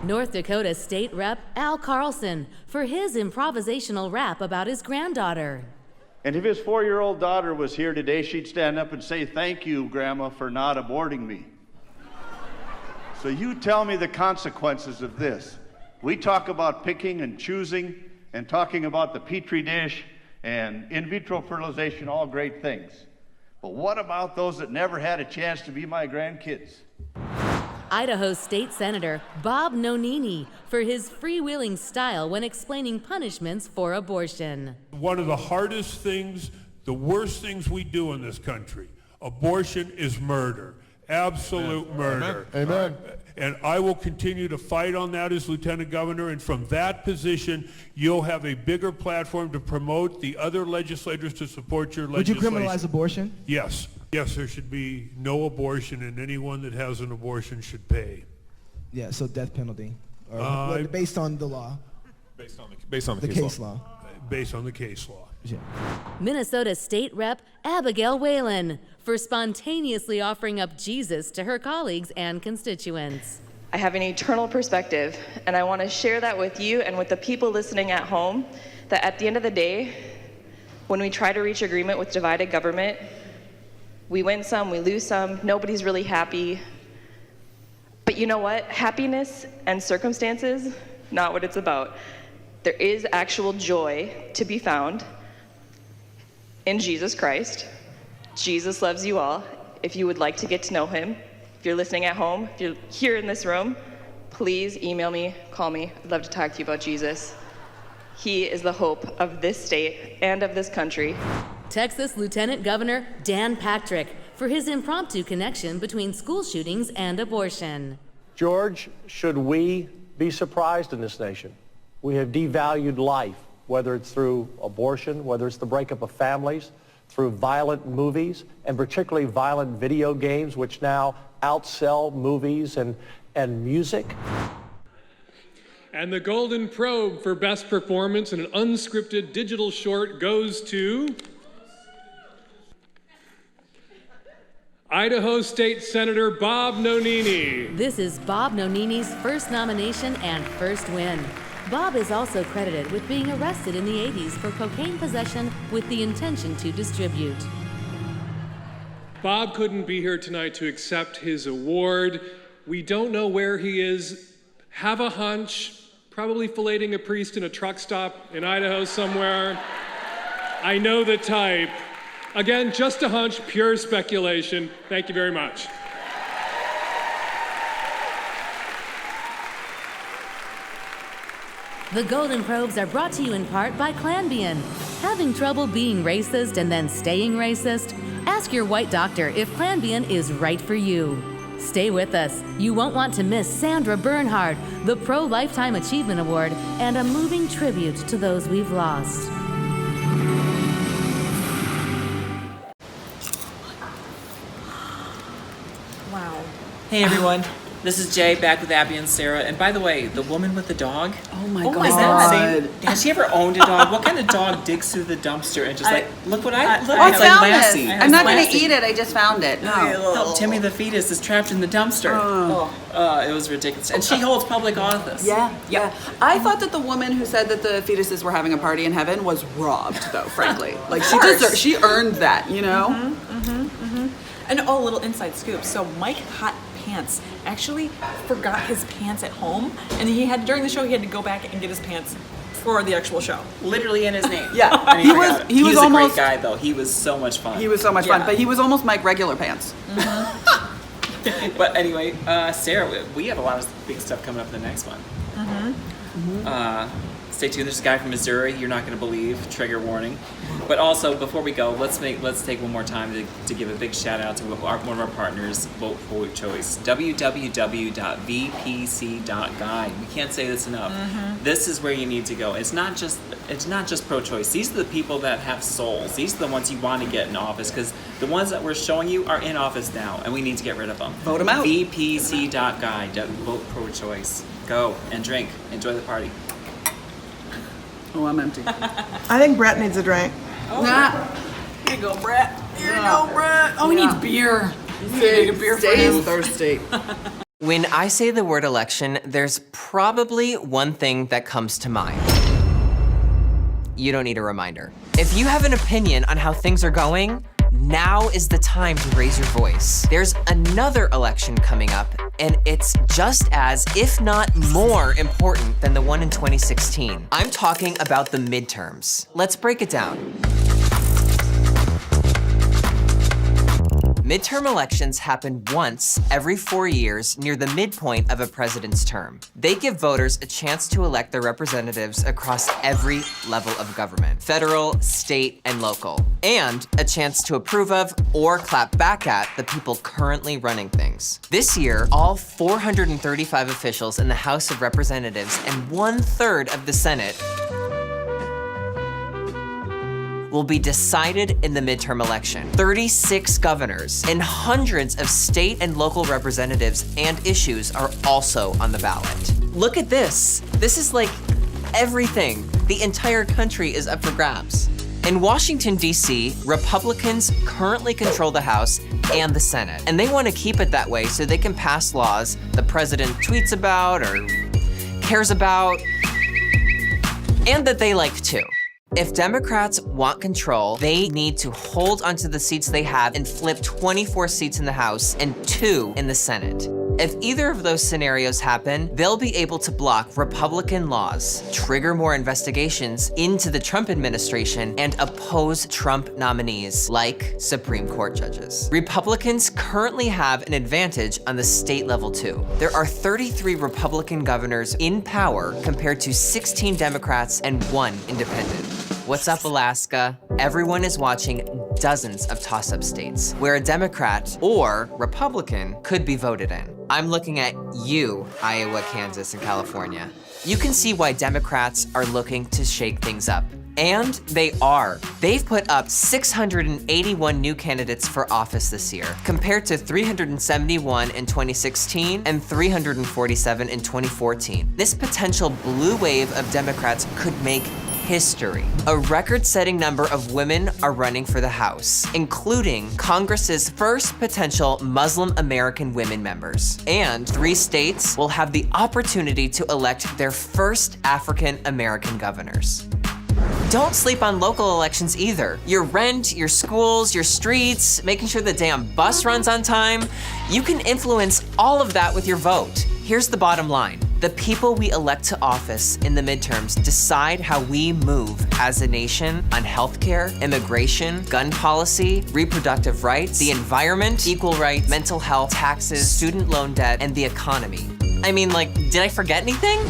North Dakota State Rep Al Carlson for his improvisational rap about his granddaughter. And if his 4-year-old daughter was here today, she'd stand up and say, "Thank you, Grandma, for not aborting me." So you tell me the consequences of this. We talk about picking and choosing and talking about the Petri dish and in vitro fertilization, all great things. But what about those that never had a chance to be my grandkids? Idaho State Senator Bob Nonini for his freewheeling style when explaining punishments for abortion. One of the hardest things, the worst things we do in this country, abortion is murder. Absolute murder. Amen. And I will continue to fight on that as Lieutenant Governor, and from that position, you'll have a bigger platform to promote the other legislators to support your legislation. Would you criminalize abortion? Yes. Yes, there should be no abortion, and anyone that has an abortion should pay. Yeah, so death penalty, or based on the law. Based on the case law. Based on the case law. Yeah. Minnesota State Rep Abigail Whalen for spontaneously offering up Jesus to her colleagues and constituents. I have an eternal perspective, and I want to share that with you and with the people listening at home, that at the end of the day, when we try to reach agreement with divided government, we win some, we lose some, nobody's really happy. But you know what? Happiness and circumstances, not what it's about. There is actual joy to be found in Jesus Christ, Jesus loves you all. If you would like to get to know him, if you're listening at home, if you're here in this room, please email me, call me. I'd love to talk to you about Jesus. He is the hope of this state and of this country. Texas Lieutenant Governor Dan Patrick for his impromptu connection between school shootings and abortion. George, should we be surprised in this nation? We have devalued life, whether it's through abortion, whether it's the breakup of families, through violent movies, and particularly violent video games, which now outsell movies and music. And the Golden Probe for Best Performance in an Unscripted Digital Short goes to Idaho State Senator Bob Nonini. This is Bob Nonini's first nomination and first win. Bob is also credited with being arrested in the 80s for cocaine possession with the intention to distribute. Bob couldn't be here tonight to accept his award. We don't know where he is. Have a hunch, probably filleting a priest in a truck stop in Idaho somewhere. I know the type. Again, just a hunch, pure speculation. Thank you very much. The Golden Probes are brought to you in part by Clanbian. Having trouble being racist and then staying racist? Ask your white doctor if Clanbian is right for you. Stay with us. You won't want to miss Sandra Bernhard, the Pro Lifetime Achievement Award, and a moving tribute to those we've lost. Wow. Hey everyone, this is Jay back with Abby and Sarah. And by the way, the woman with the dog. Oh my God. God. Is that insane? Has she ever owned a dog? What kind of dog digs through the dumpster and just look what I found Lassie. this. I'm not going to eat it. I just found it. No, Timmy the fetus is trapped in the dumpster. It was ridiculous. And she holds public office. Yeah. I thought that the woman who said that the fetuses were having a party in heaven was robbed, though, frankly. Like, she earned that, you know? And a little inside scoop. So Mike Hot Pants actually forgot his pants at home, and during the show he had to go back and get his pants for the actual show. Literally in his name. Yeah. And He was a almost great guy though. He was so much fun. He was so much fun, but he was almost Mike Regular Pants. But anyway, Sarah, we have a lot of big stuff coming up in the next one. Stay tuned. There's a guy from Missouri you're not going to believe. Trigger warning. But also, before we go, let's take one more time to give a big shout out to one of our partners, Vote for Choice. www.vpc.guide. We can't say this enough. This is where you need to go. It's not just pro-choice. These are the people that have souls. These are the ones you want to get in office, because the ones that we're showing you are in office now, and we need to get rid of them. Vote them out. vpc.guide. Vote pro-choice. Go and drink. Enjoy the party. Oh, I'm empty. I think Brett needs a drink. Here you go, Brett. Here you go, Brett. Oh, he needs beer. You need a beer for him. Thirsty. When I say the word election, there's probably one thing that comes to mind. You don't need a reminder. If you have an opinion on how things are going, now is the time to raise your voice. There's another election coming up, and it's just as, if not more important than the one in 2016. I'm talking about the midterms. Let's break it down. Midterm elections happen once every 4 years near the midpoint of a president's term. They give voters a chance to elect their representatives across every level of government, federal, state, and local, and a chance to approve of or clap back at the people currently running things. This year, all 435 officials in the House of Representatives and 1/3 of the Senate will be decided in the midterm election. 36 governors and hundreds of state and local representatives and issues are also on the ballot. Look at this. This is like everything. The entire country is up for grabs. In Washington, D.C., Republicans currently control the House and the Senate, and they want to keep it that way so they can pass laws the president tweets about or cares about, and that they like too. If Democrats want control, they need to hold onto the seats they have and flip 24 seats in the House and 2 in the Senate. If either of those scenarios happen, they'll be able to block Republican laws, trigger more investigations into the Trump administration, and oppose Trump nominees like Supreme Court judges. Republicans currently have an advantage on the state level too. There are 33 Republican governors in power compared to 16 Democrats and 1 independent. What's up, Alaska? Everyone is watching dozens of toss-up states where a Democrat or Republican could be voted in. I'm looking at you, Iowa, Kansas, and California. You can see why Democrats are looking to shake things up. And they are. They've put up 681 new candidates for office this year, compared to 371 in 2016 and 347 in 2014. This potential blue wave of Democrats could make history. A record-setting number of women are running for the House, including Congress's first potential Muslim American women members. And 3 states will have the opportunity to elect their first African American governors. Don't sleep on local elections either. Your rent, your schools, your streets, making sure the damn bus runs on time. You can influence all of that with your vote. Here's the bottom line. The people we elect to office in the midterms decide how we move as a nation on healthcare, immigration, gun policy, reproductive rights, the environment, equal rights, mental health, taxes, student loan debt, and the economy. I mean, like, did I forget anything?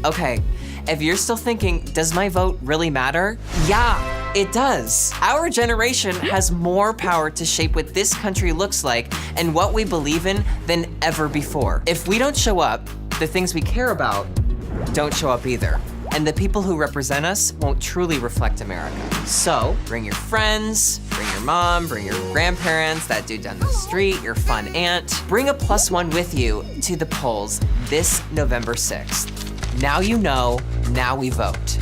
Okay, if you're still thinking, does my vote really matter? Yeah, it does. Our generation has more power to shape what this country looks like and what we believe in than ever before. If we don't show up, the things we care about don't show up either. And the people who represent us won't truly reflect America. So bring your friends, bring your mom, bring your grandparents, that dude down the street, your fun aunt. Bring a +1 with you to the polls this November 6th. Now you know, now we vote.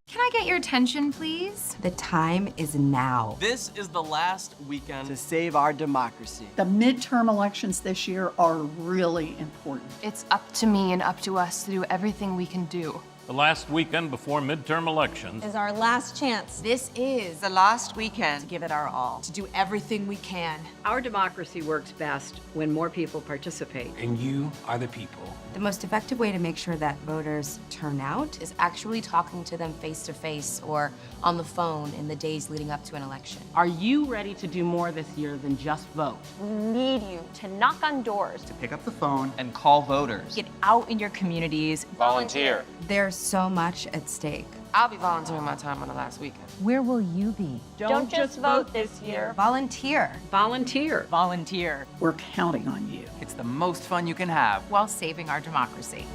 Can I get your attention, please? The time is now. This is the last weekend to save our democracy. The midterm elections this year are really important. It's up to me and up to us to do everything we can do. The last weekend before midterm elections Is our last chance. This is the last weekend to give it our all, to do everything we can. Our democracy works best when more people participate. And you are the people. The most effective way to make sure that voters turn out is actually talking to them face to face or on the phone in the days leading up to an election. Are you ready to do more this year than just vote? We need you to knock on doors, To pick up the phone and call voters. Get out in your communities. Volunteer. There's so much at stake. I'll be volunteering my time on the last weekend. Where will you be? Don't just vote this year. Volunteer. Volunteer. Volunteer. We're counting on you. It's the most fun you can have. While saving our democracy.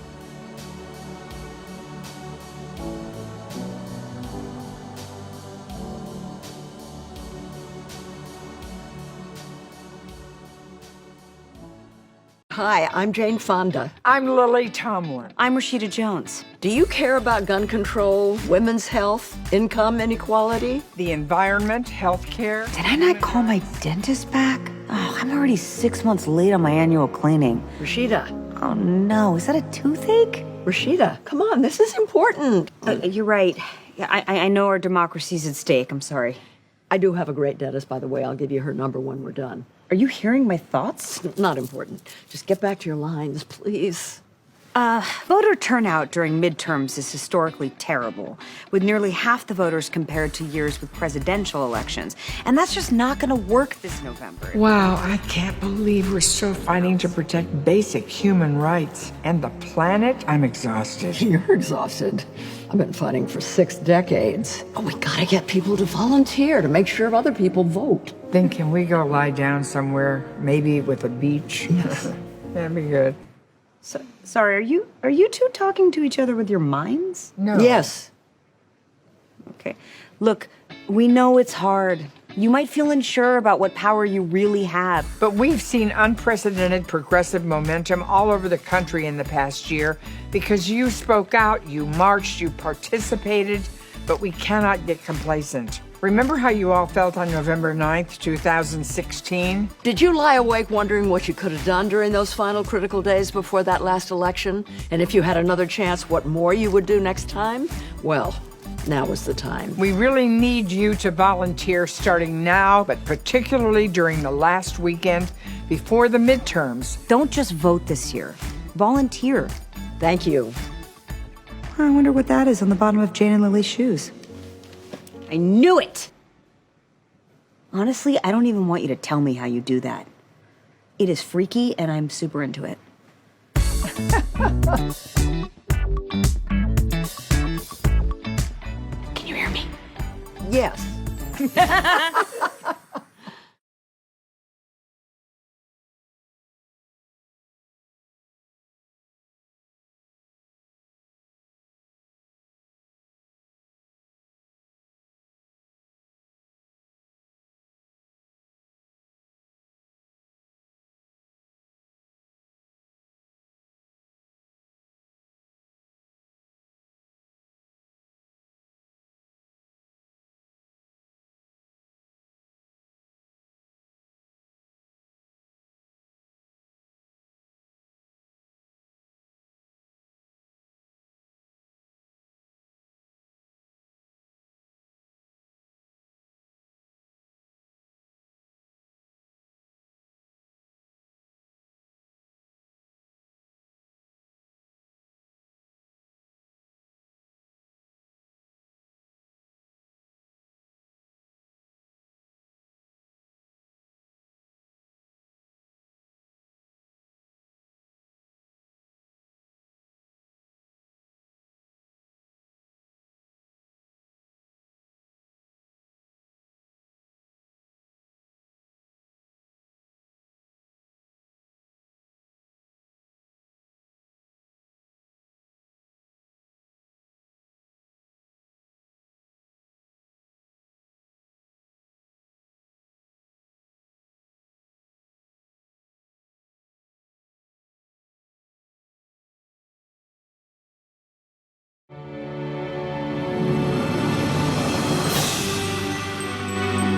Hi, I'm Jane Fonda. I'm Lily Tomlin. I'm Rashida Jones. Do you care about gun control, women's health, income inequality? The environment, healthcare. Did I not call my dentist back? Oh, I'm already 6 months late on my annual cleaning. Rashida. Oh no, is that a toothache? Rashida, come on, this is important. You're right. I know our democracy's at stake. I'm sorry. I do have a great dentist, by the way. I'll give you her number when we're done. Are you hearing my thoughts? Not important. Just get back to your lines, please. Voter turnout during midterms is historically terrible, with nearly half the voters compared to years with presidential elections. And that's just not going to work this November. Wow, I can't believe we're still fighting to protect basic human rights. And the planet? I'm exhausted. You're exhausted. I've been fighting for 6 decades. But we gotta get people to volunteer to make sure other people vote. Then can we go lie down somewhere, maybe with a beach? Yes. That'd be good. Sorry, are you two talking to each other with your minds? No. Yes. Okay. Look, we know it's hard. You might feel unsure about what power you really have. But we've seen unprecedented progressive momentum all over the country in the past year because you spoke out, you marched, you participated, but we cannot get complacent. Remember how you all felt on November 9th, 2016? Did you lie awake wondering what you could have done during those final critical days before that last election? And if you had another chance, what more you would do next time? Well, now is the time. We really need you to volunteer starting now, but particularly during the last weekend before the midterms. Don't just vote this year. Volunteer. Thank you. I wonder what that is on the bottom of Jane and Lily's shoes. I knew it! Honestly, I don't even want you to tell me how you do that. It is freaky, and I'm super into it. Can you hear me? Yes.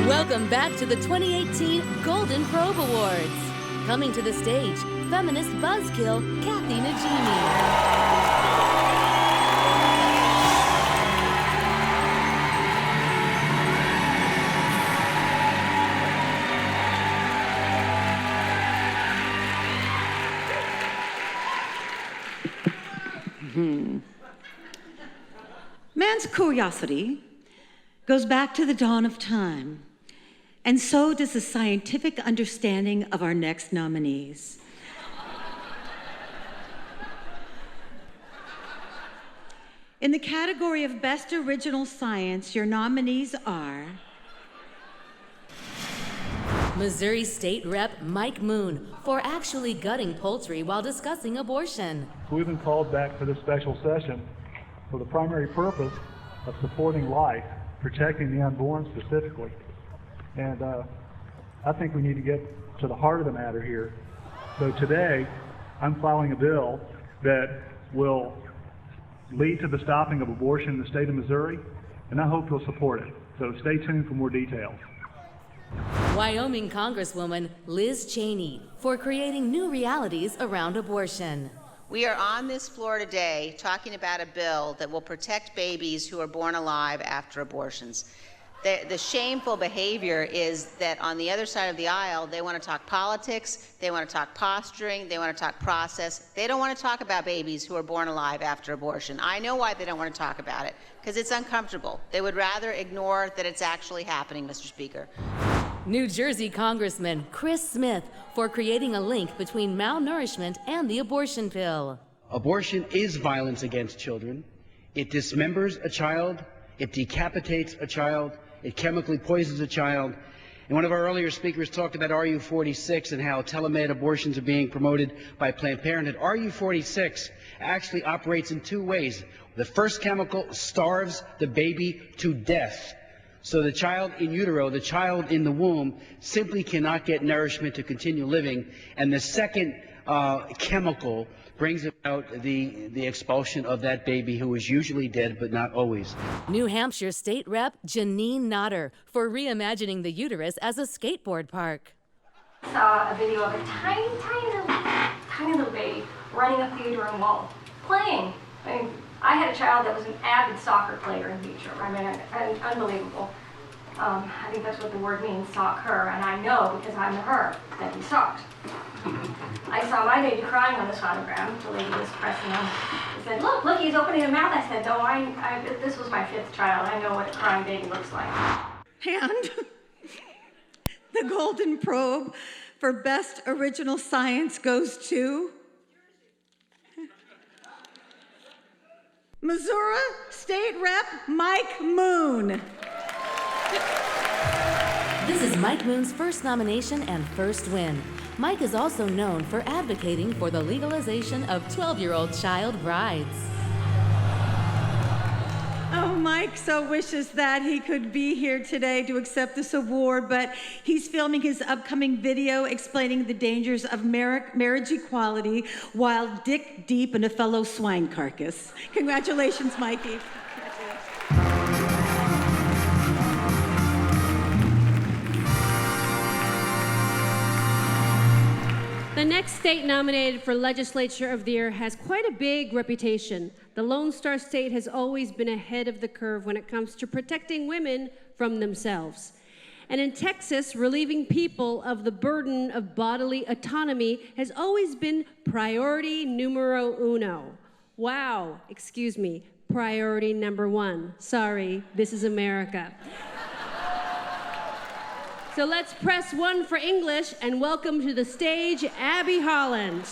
Welcome back to the 2018 Golden Probe Awards. Coming to the stage, feminist buzzkill Kathy Najimy. Man's curiosity goes back to the dawn of time, and so does the scientific understanding of our next nominees. In the category of Best Original Science, your nominees are Missouri State Rep Mike Moon for actually gutting poultry while discussing abortion. We've been called back for this special session for the primary purpose of supporting life, protecting the unborn specifically. And I think we need to get to the heart of the matter here. So today, I'm filing a bill that will lead to the stopping of abortion in the state of Missouri, and I hope you'll support it. So stay tuned for more details. Wyoming Congresswoman Liz Cheney for creating new realities around abortion. We are on this floor today talking about a bill that will protect babies who are born alive after abortions. The shameful behavior is that on the other side of the aisle, they want to talk politics, they want to talk posturing, they want to talk process. They don't want to talk about babies who are born alive after abortion. I know why they don't want to talk about it, because it's uncomfortable. They would rather ignore that it's actually happening, Mr. Speaker. New Jersey Congressman Chris Smith for creating a link between malnourishment and the abortion pill. Abortion is violence against children. It dismembers a child, it decapitates a child, it chemically poisons a child. And one of our earlier speakers talked about RU46 and how telemed abortions are being promoted by Planned Parenthood. RU46 actually operates in two ways. The first chemical starves the baby to death. So the child in utero, the child in the womb, simply cannot get nourishment to continue living. And the second chemical brings about the expulsion of that baby, who is usually dead, but not always. New Hampshire State Rep Janine Notter for reimagining the uterus as a skateboard park. I saw a video of a tiny little baby running up the uterine wall, playing. I mean, I had a child that was an avid soccer player in vitro. I mean, unbelievable. I think that's what the word means, sock her, and I know because I'm the her that he socked. I saw my baby crying on the sonogram. The lady was pressing him. She said, look, he's opening his mouth. I said, no, this was my 5th child. I know what a crying baby looks like. And the Golden Probe for Best Original Science goes to Missouri State Rep Mike Moon. This is Mike Moon's first nomination and first win. Mike is also known for advocating for the legalization of 12-year-old child brides. Oh, Mike so wishes that he could be here today to accept this award, but he's filming his upcoming video explaining the dangers of marriage equality while dick deep in a fellow swine carcass. Congratulations, Mikey. The next state nominated for Legislature of the Year has quite a big reputation. The Lone Star State has always been ahead of the curve when it comes to protecting women from themselves. And in Texas, relieving people of the burden of bodily autonomy has always been priority numero uno. Wow, excuse me, priority number 1. Sorry, this is America. So let's press 1 for English and welcome to the stage Abby Holland.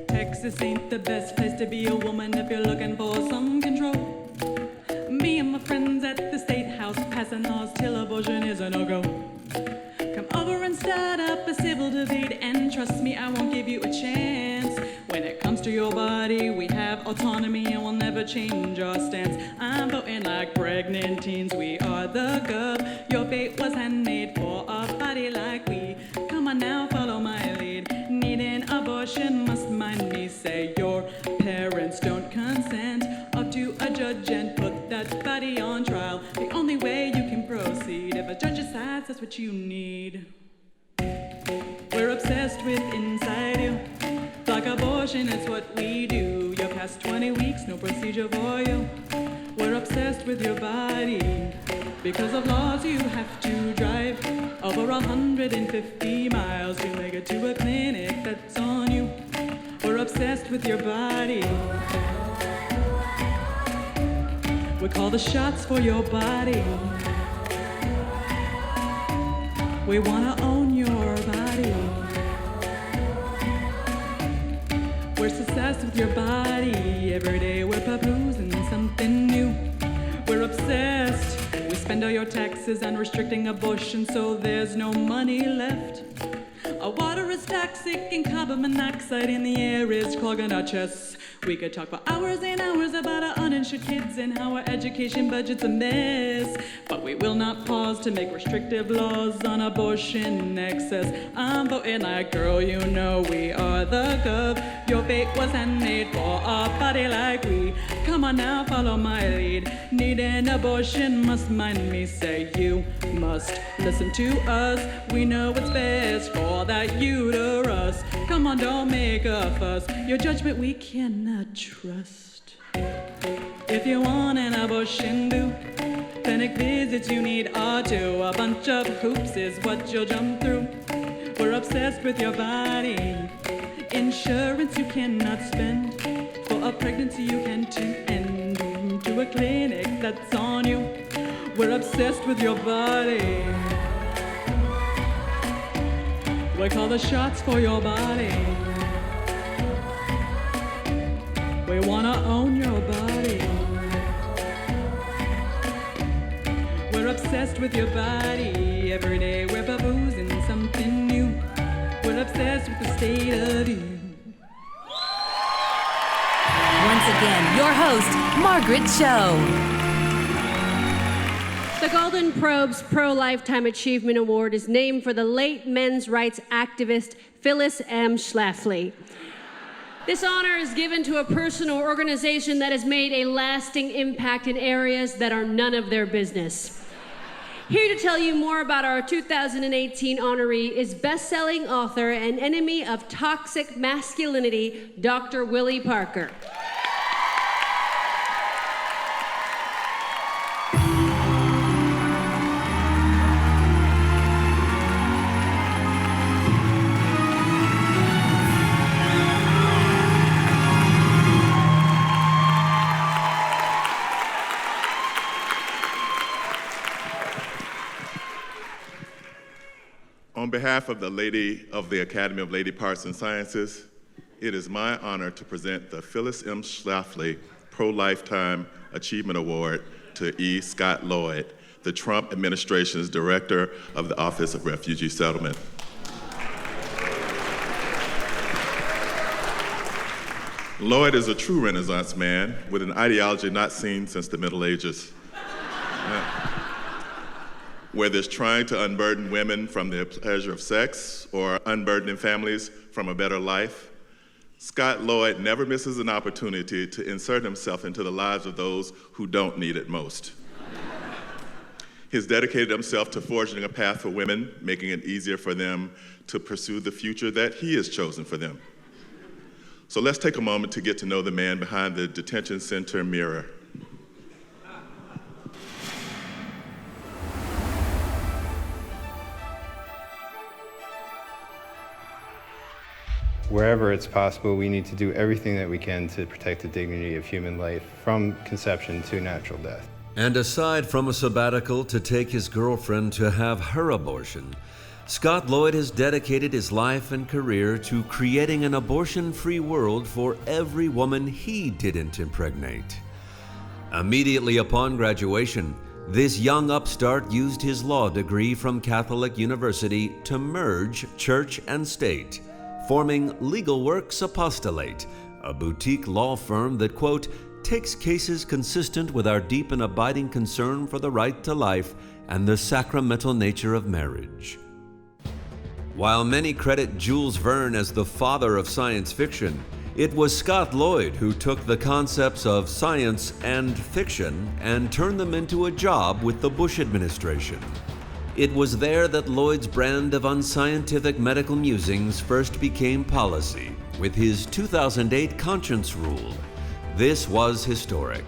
Texas ain't the best place to be a woman if you're looking for some control. Me and my friends at the State House passing laws till abortion is a no-go. Come over and start up a civil debate, and trust me, I won't give you a chance. When it comes to your body, we have autonomy and we'll never change our stance. I'm voting like pregnant teens, we are the gov. Your fate was handmade for a body like we. Come on now, follow my lead. Needing abortion must mind me say your parents don't consent. Up to a judge and put that body on trial. The only way you can proceed if a judge decides that's what you need. We're obsessed with inside you. Like abortion, it's what we do. You're past 20 weeks, no procedure for you. We're obsessed with your body. Because of laws, you have to drive over 150 miles to make it to a clinic that's on you. We're obsessed with your body. We call the shots for your body. We wanna own your body. We're obsessed with your body. Every day we're perusing something new. We're obsessed. We spend all your taxes on restricting abortion so there's no money left. Our water is toxic and carbon monoxide in the air is clogging our chests. We could talk for hours and hours about our uninsured kids and how our education budget's a mess. But we will not pause to make restrictive laws on abortion excess. I'm voting like girl, you know we are the gov. Your fate was handmade for a body like we. Come on now, follow my lead. Need an abortion, must mind me say you must listen to us. We know what's best for that uterus. Come on, don't make a fuss. Your judgment we cannot trust. If you want an abortion, do clinic visits you need are two. A bunch of hoops is what you'll jump through. We're obsessed with your body. Insurance you cannot spend. For a pregnancy you can't end. To a clinic that's on you. We're obsessed with your body. We call the shots for your body. We wanna own your body. We're obsessed with your body. Every day we're baboozing something new. We're obsessed with the state of you. Once again, your host, Margaret Cho. The Golden Probe's Pro Lifetime Achievement Award is named for the late men's rights activist Phyllis M. Schlafly. This honor is given to a person or organization that has made a lasting impact in areas that are none of their business. Here to tell you more about our 2018 honoree is best-selling author and enemy of toxic masculinity, Dr. Willie Parker. On behalf of the Academy of Lady Parts and Sciences, it is my honor to present the Phyllis M. Schlafly Pro-Lifetime Achievement Award to E. Scott Lloyd, the Trump administration's Director of the Office of Refugee Settlement. Lloyd is a true Renaissance man with an ideology not seen since the Middle Ages. Whether it's trying to unburden women from the pleasure of sex or unburdening families from a better life, Scott Lloyd never misses an opportunity to insert himself into the lives of those who don't need it most. He's dedicated himself to forging a path for women, making it easier for them to pursue the future that he has chosen for them. So let's take a moment to get to know the man behind the detention center mirror. Wherever it's possible, we need to do everything that we can to protect the dignity of human life from conception to natural death. And aside from a sabbatical to take his girlfriend to have her abortion, Scott Lloyd has dedicated his life and career to creating an abortion-free world for every woman he didn't impregnate. Immediately upon graduation, this young upstart used his law degree from Catholic University to merge church and state, forming Legal Works Apostolate, a boutique law firm that, quote, takes cases consistent with our deep and abiding concern for the right to life and the sacramental nature of marriage. While many credit Jules Verne as the father of science fiction, it was Scott Lloyd who took the concepts of science and fiction and turned them into a job with the Bush administration. It was there that Lloyd's brand of unscientific medical musings first became policy with his 2008 conscience rule. This was historic.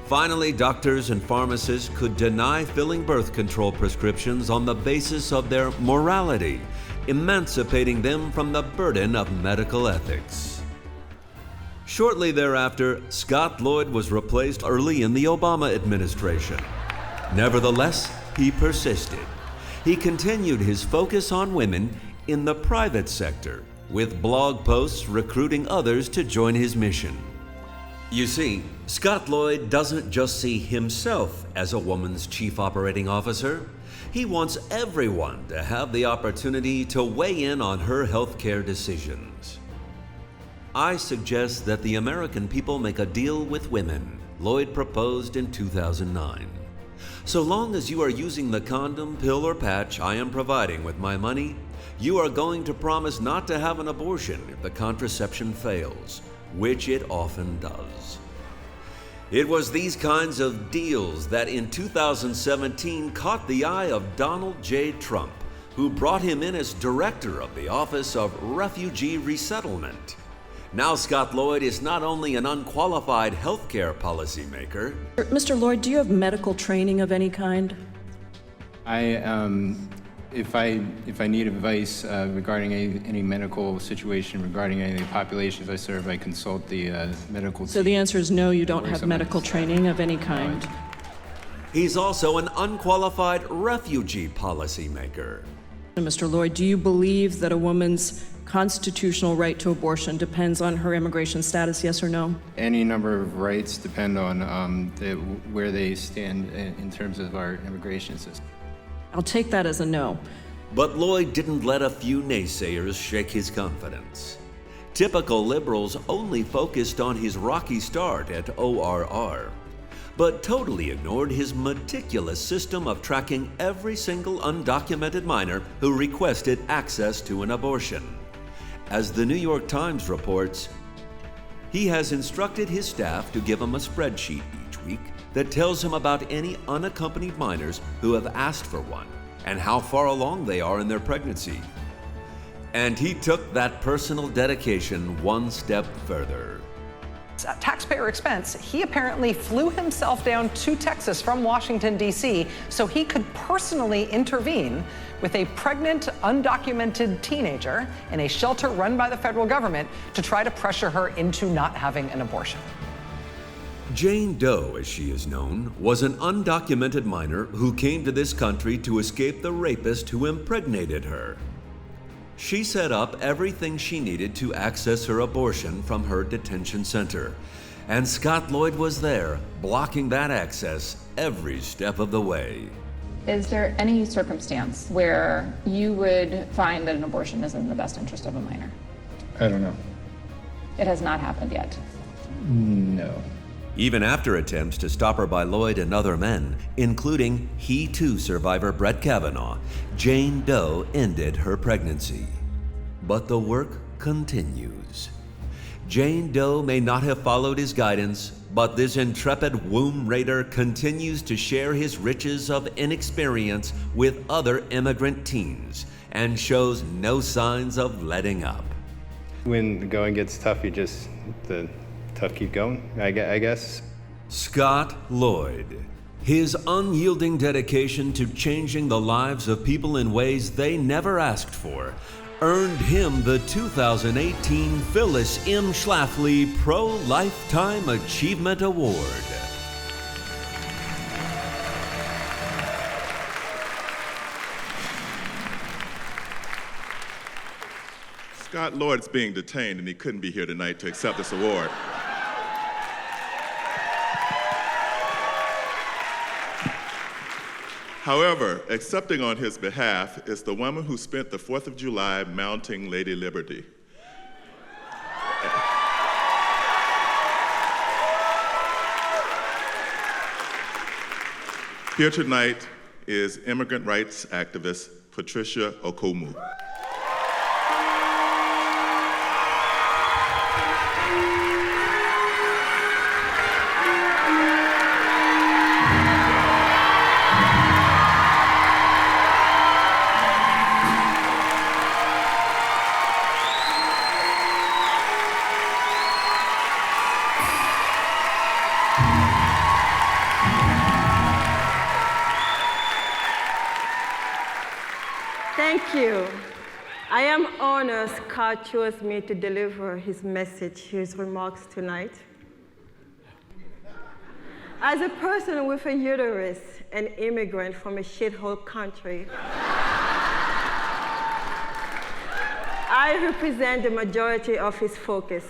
Finally, doctors and pharmacists could deny filling birth control prescriptions on the basis of their morality, emancipating them from the burden of medical ethics. Shortly thereafter, Scott Lloyd was replaced early in the Obama administration. Nevertheless, he persisted. He continued his focus on women in the private sector, with blog posts recruiting others to join his mission. You see, Scott Lloyd doesn't just see himself as a woman's chief operating officer. He wants everyone to have the opportunity to weigh in on her healthcare decisions. I suggest that the American people make a deal with women, Lloyd proposed in 2009. So long as you are using the condom, pill, or patch I am providing with my money, you are going to promise not to have an abortion if the contraception fails, which it often does. It was these kinds of deals that in 2017 caught the eye of Donald J. Trump, who brought him in as director of the Office of Refugee Resettlement. Now Scott Lloyd is not only an unqualified healthcare policymaker. Mr. Lloyd, do you have medical training of any kind? If I need advice regarding any medical situation, regarding any of the populations I serve, I consult the medical team. So the answer is no, you don't have medical training of any kind. He's also an unqualified refugee policymaker. Mr. Lloyd, do you believe that a woman's constitutional right to abortion depends on her immigration status, yes or no? Any number of rights depend on where they stand in terms of our immigration system. I'll take that as a no. But Lloyd didn't let a few naysayers shake his confidence. Typical liberals only focused on his rocky start at ORR, but totally ignored his meticulous system of tracking every single undocumented minor who requested access to an abortion. As the New York Times reports, He has instructed his staff to give him a spreadsheet each week that tells him about any unaccompanied minors who have asked for one and how far along they are in their pregnancy. And he took that personal dedication one step further. At taxpayer expense, he apparently flew himself down to Texas from Washington, D.C., so he could personally intervene with a pregnant, undocumented teenager in a shelter run by the federal government to try to pressure her into not having an abortion. Jane Doe, as she is known, was an undocumented minor who came to this country to escape the rapist who impregnated her. She set up everything she needed to access her abortion from her detention center, and Scott Lloyd was there, blocking that access every step of the way. Is there any circumstance where you would find that an abortion is in the best interest of a minor? I don't know. It has not happened yet. No. Even after attempts to stop her by Lloyd and other men, including He Too survivor Brett Kavanaugh, Jane Doe ended her pregnancy. But the work continues. Jane Doe may not have followed his guidance, but this intrepid womb raider continues to share his riches of inexperience with other immigrant teens and shows no signs of letting up. When the going gets tough, the tough keep going, I guess. Scott Lloyd. His unyielding dedication to changing the lives of people in ways they never asked for earned him the 2018 Phyllis M. Schlafly Pro Lifetime Achievement Award. Scott Lloyd's being detained and he couldn't be here tonight to accept this award. However, accepting on his behalf is the woman who spent the 4th of July mounting Lady Liberty. Here tonight is immigrant rights activist Patricia Okomu. Thank you. I am honored Scott chose me to deliver his message, his remarks tonight. As a person with a uterus, an immigrant from a shithole country, I represent the majority of his focus.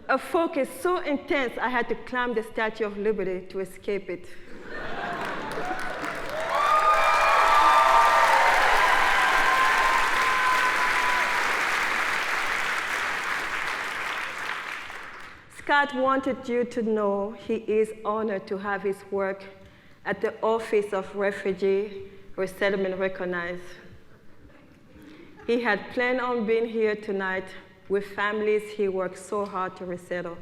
A focus so intense I had to climb the Statue of Liberty to escape it. Scott wanted you to know he is honored to have his work at the Office of Refugee Resettlement recognized. He had planned on being here tonight with families he worked so hard to resettle.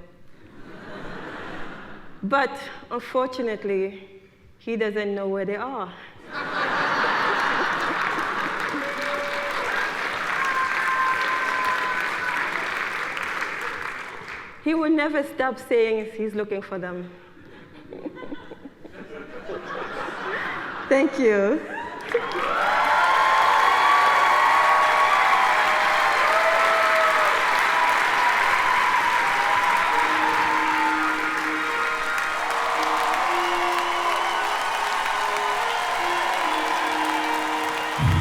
But unfortunately, he doesn't know where they are. He will never stop saying he's looking for them. Thank you.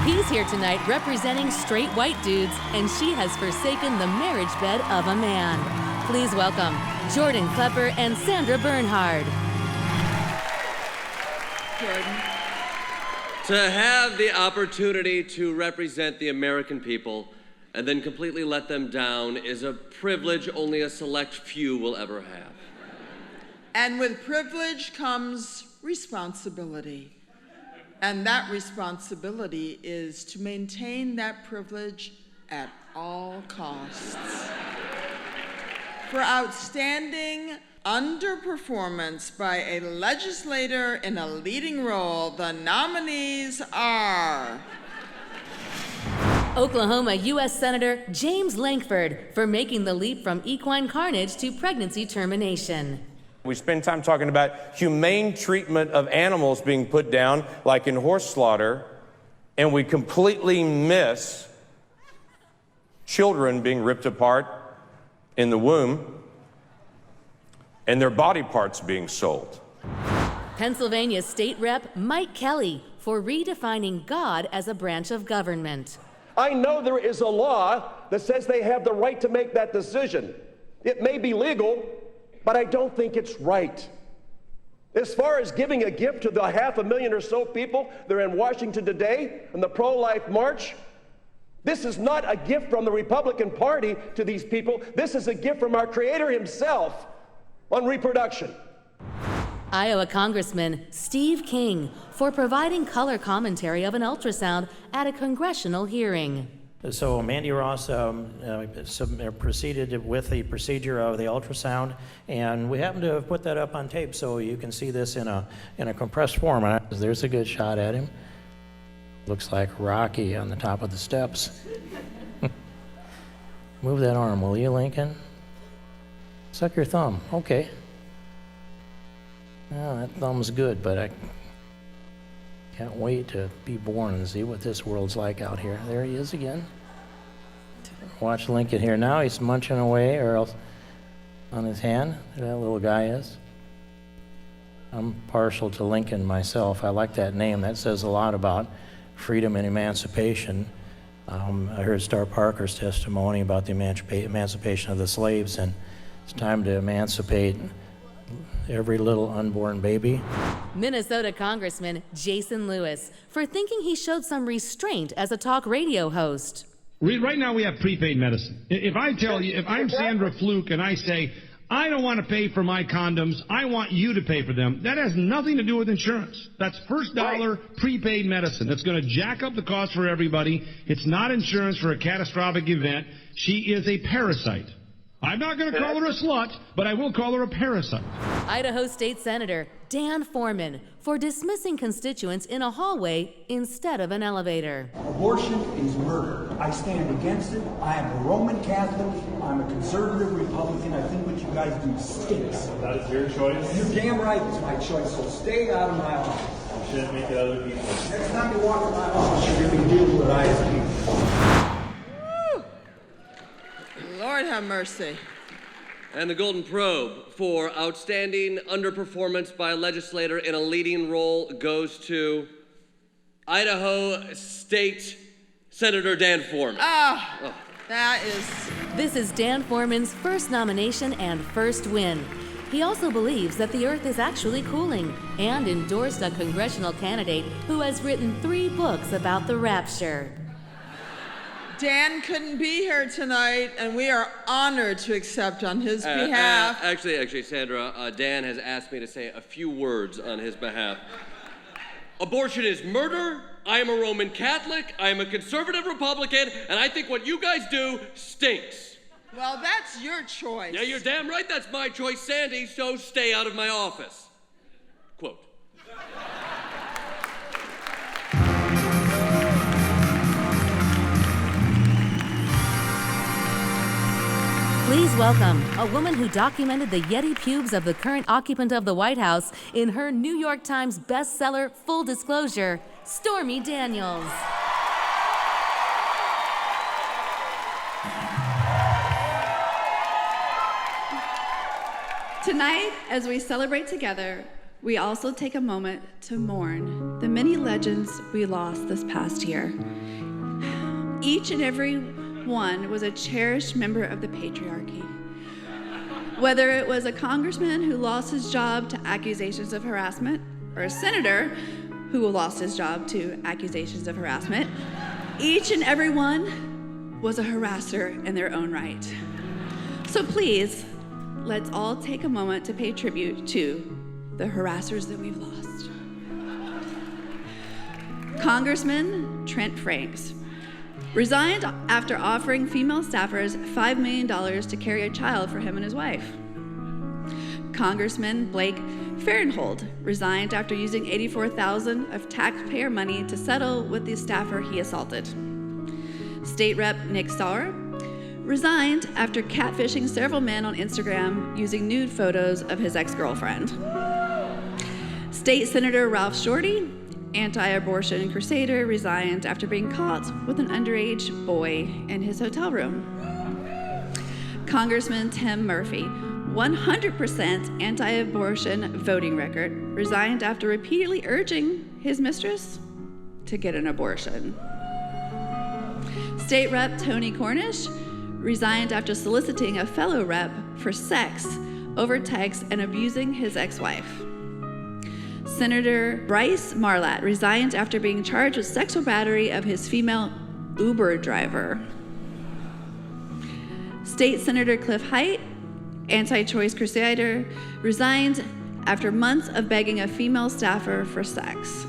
He's here tonight representing straight white dudes, and she has forsaken the marriage bed of a man. Please welcome Jordan Klepper and Sandra Bernhard. Jordan. To have the opportunity to represent the American people and then completely let them down is a privilege only a select few will ever have. And with privilege comes responsibility. And that responsibility is to maintain that privilege at all costs. For outstanding underperformance by a legislator in a leading role, the nominees are Oklahoma U.S. Senator James Lankford for making the leap from equine carnage to pregnancy termination. We spend time talking about humane treatment of animals being put down, like in horse slaughter, and we completely miss children being ripped apart in the womb and their body parts being sold. Pennsylvania State Rep Mike Kelly for redefining God as a branch of government. I know there is a law that says they have the right to make that decision. It may be legal, but I don't think it's right. As far as giving a gift to the 500,000 or so people that are in Washington today in the pro-life march, this is not a gift from the Republican Party to these people. This is a gift from our Creator himself on reproduction. Iowa Congressman Steve King for providing color commentary of an ultrasound at a congressional hearing. So Mandy Ross proceeded with the procedure of the ultrasound, and we happen to have put that up on tape so you can see this in a compressed form. There's a good shot at him. Looks like Rocky on the top of the steps. Move that arm, will you, Lincoln? Suck your thumb. Okay. Oh, that thumb's good, but I can't wait to be born and see what this world's like out here. There he is again. Watch Lincoln here. Now he's munching away or else on his hand. There that little guy is. I'm partial to Lincoln myself. I like that name. That says a lot about freedom and emancipation. I heard Star Parker's testimony about the emancipation of the slaves, and it's time to emancipate every little unborn baby. Minnesota Congressman Jason Lewis for thinking he showed some restraint as a talk radio host. Right now we have prepaid medicine. If I tell you, if I'm Sandra Fluke and I say, I don't want to pay for my condoms, I want you to pay for them, that has nothing to do with insurance. That's first dollar prepaid medicine. That's going to jack up the cost for everybody. It's not insurance for a catastrophic event. She is a parasite. I'm not going to call her a slut, but I will call her a parasite. Idaho State Senator Dan Foreman for dismissing constituents in a hallway instead of an elevator. Abortion is murder. I stand against it. I am a Roman Catholic. I'm a conservative Republican. I think what you guys do stinks. That is your choice. You're damn right it's my choice, so stay out of my office. You shouldn't make it other people. Next time you walk in my office, you're going to deal with what I as people. Lord have mercy. And the Golden Probe for outstanding underperformance by a legislator in a leading role goes to Idaho State Senator Dan Foreman. That is... This is Dan Foreman's first nomination and first win. He also believes that the Earth is actually cooling and endorsed a congressional candidate who has written 3 books about the rapture. Dan couldn't be here tonight, and we are honored to accept on his behalf. Actually, Sandra, Dan has asked me to say a few words on his behalf. Abortion is murder. I am a Roman Catholic. I am a conservative Republican, and I think what you guys do stinks. Well, that's your choice. Yeah, you're damn right that's my choice, Sandy, so stay out of my office. Quote. Please welcome a woman who documented the Yeti pubes of the current occupant of the White House in her New York Times bestseller, Full Disclosure, Stormy Daniels. Tonight, as we celebrate together, we also take a moment to mourn the many legends we lost this past year. Each and every one was a cherished member of the patriarchy. Whether it was a congressman who lost his job to accusations of harassment, or a senator who lost his job to accusations of harassment, each and every one was a harasser in their own right. So please, let's all take a moment to pay tribute to the harassers that we've lost. Congressman Trent Franks. Resigned after offering female staffers $5 million to carry a child for him and his wife. Congressman Blake Farenthold resigned after using $84,000 of taxpayer money to settle with the staffer he assaulted. State Rep Nick Starr resigned after catfishing several men on Instagram using nude photos of his ex-girlfriend. State Senator Ralph Shorty, anti-abortion crusader, resigned after being caught with an underage boy in his hotel room. Congressman Tim Murphy, 100% anti-abortion voting record, resigned after repeatedly urging his mistress to get an abortion. State Rep Tony Cornish resigned after soliciting a fellow rep for sex over text and abusing his ex-wife. Senator Bryce Marlatt resigned after being charged with sexual battery of his female Uber driver. State Senator Cliff Height, anti-choice crusader, resigned after months of begging a female staffer for sex.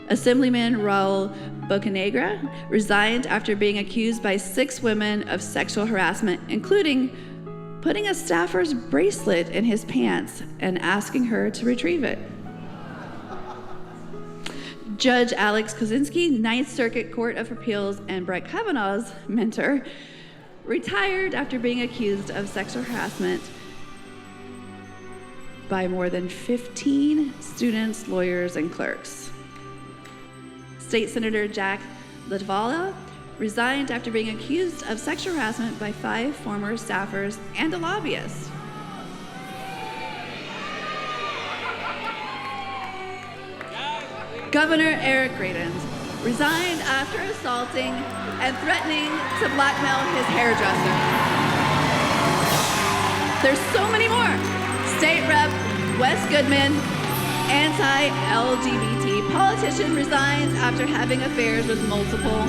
Assemblyman Raul Bocanegra resigned after being accused by 6 women of sexual harassment, including putting a staffer's bracelet in his pants and asking her to retrieve it. Judge Alex Kozinski, Ninth Circuit Court of Appeals and Brett Kavanaugh's mentor, retired after being accused of sexual harassment by more than 15 students, lawyers, and clerks. State Senator Jack Latvala resigned after being accused of sexual harassment by 5 former staffers and a lobbyist. Governor Eric Greitens resigned after assaulting and threatening to blackmail his hairdresser. There's so many more. State Rep Wes Goodman, anti-LGBT politician, resigns after having affairs with multiple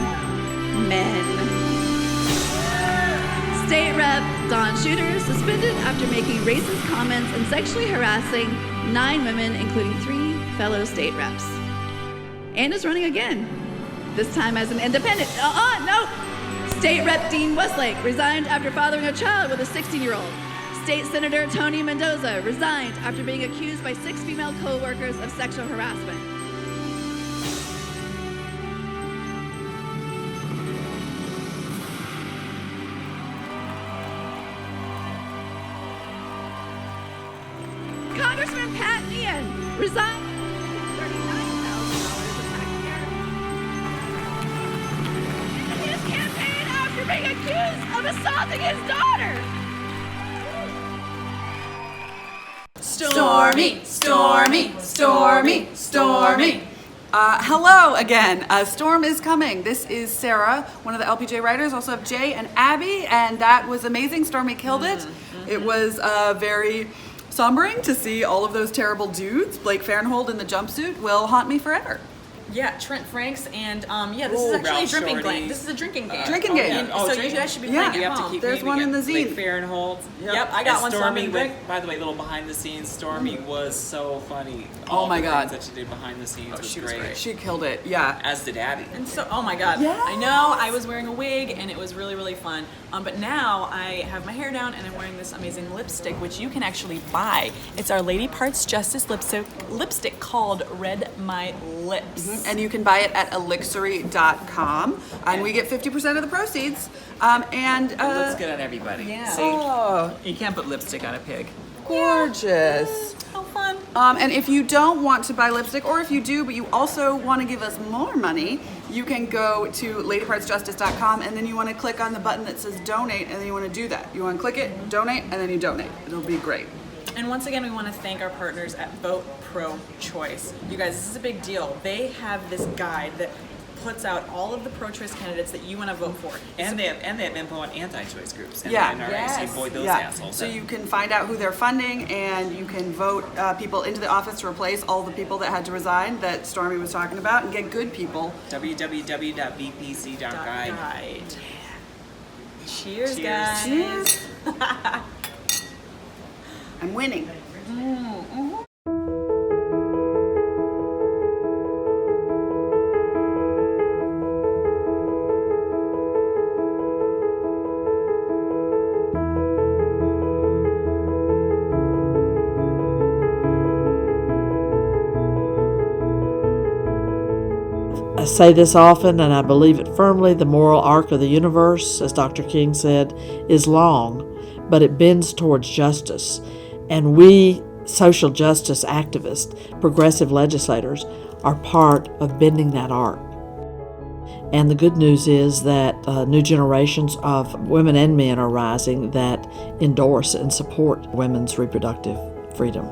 men. State Rep Don Shooter suspended after making racist comments and sexually harassing 9 women, including 3 fellow state reps. And is running again, this time as an independent. No! State Rep Dean Westlake resigned after fathering a child with a 16-year-old. State Senator Tony Mendoza resigned after being accused by 6 female co-workers of sexual harassment. Congressman Pat Meehan resigned. Being accused of assaulting his daughter. Stormy, stormy, stormy, stormy. Hello again. A storm is coming. This is Sarah, one of the LPJ writers. Also have Jay and Abby, and that was amazing. Stormy killed it. It was very sombering to see all of those terrible dudes. Blake Farenthold in the jumpsuit will haunt me forever. Yeah, Trent Franks, and this is actually a drinking game. This is a drinking game. Drinking game. So you guys should be playing at home. There's one in the zine. Blake Farenthold. Yep, I got one. Stormy by the way, little behind the scenes. Stormy was so funny. Oh my God. That she did behind the scenes was great. She killed it. Yeah. As did Abby. And so, oh my God. Yes. I know. I was wearing a wig, and it was really, really fun. But now I have my hair down, and I'm wearing this amazing lipstick, which you can actually buy. It's our Lady Parts Justice lipstick called Red My Lips. And you can buy it at elixery.com, and we get 50% of the proceeds. It looks good on everybody. Yeah. See? Oh. You can't put lipstick on a pig. Gorgeous. How fun. And if you don't want to buy lipstick, or if you do, but you also want to give us more money, you can go to ladypartsjustice.com, and then you want to click on the button that says donate, and then you want to do that. You want to click it, donate, and then you donate. It'll be great. And once again, we want to thank our partners at Vote Pro-Choice. You guys, this is a big deal. They have this guide that puts out all of the pro-choice candidates that you want to vote for. And they have info on anti-choice groups. And Yeah. the NRA, so you avoid those assholes. So you can find out who they're funding, and you can vote people into the office to replace all the people that had to resign that Stormy was talking about, and get good people. www.vpc.guide. Cheers, guys. Cheers. I'm winning. Mm-hmm. say this often, and I believe it firmly, the moral arc of the universe, as Dr. King said, is long, but it bends towards justice. And we, social justice activists, progressive legislators, are part of bending that arc. And the good news is that new generations of women and men are rising that endorse and support women's reproductive freedom.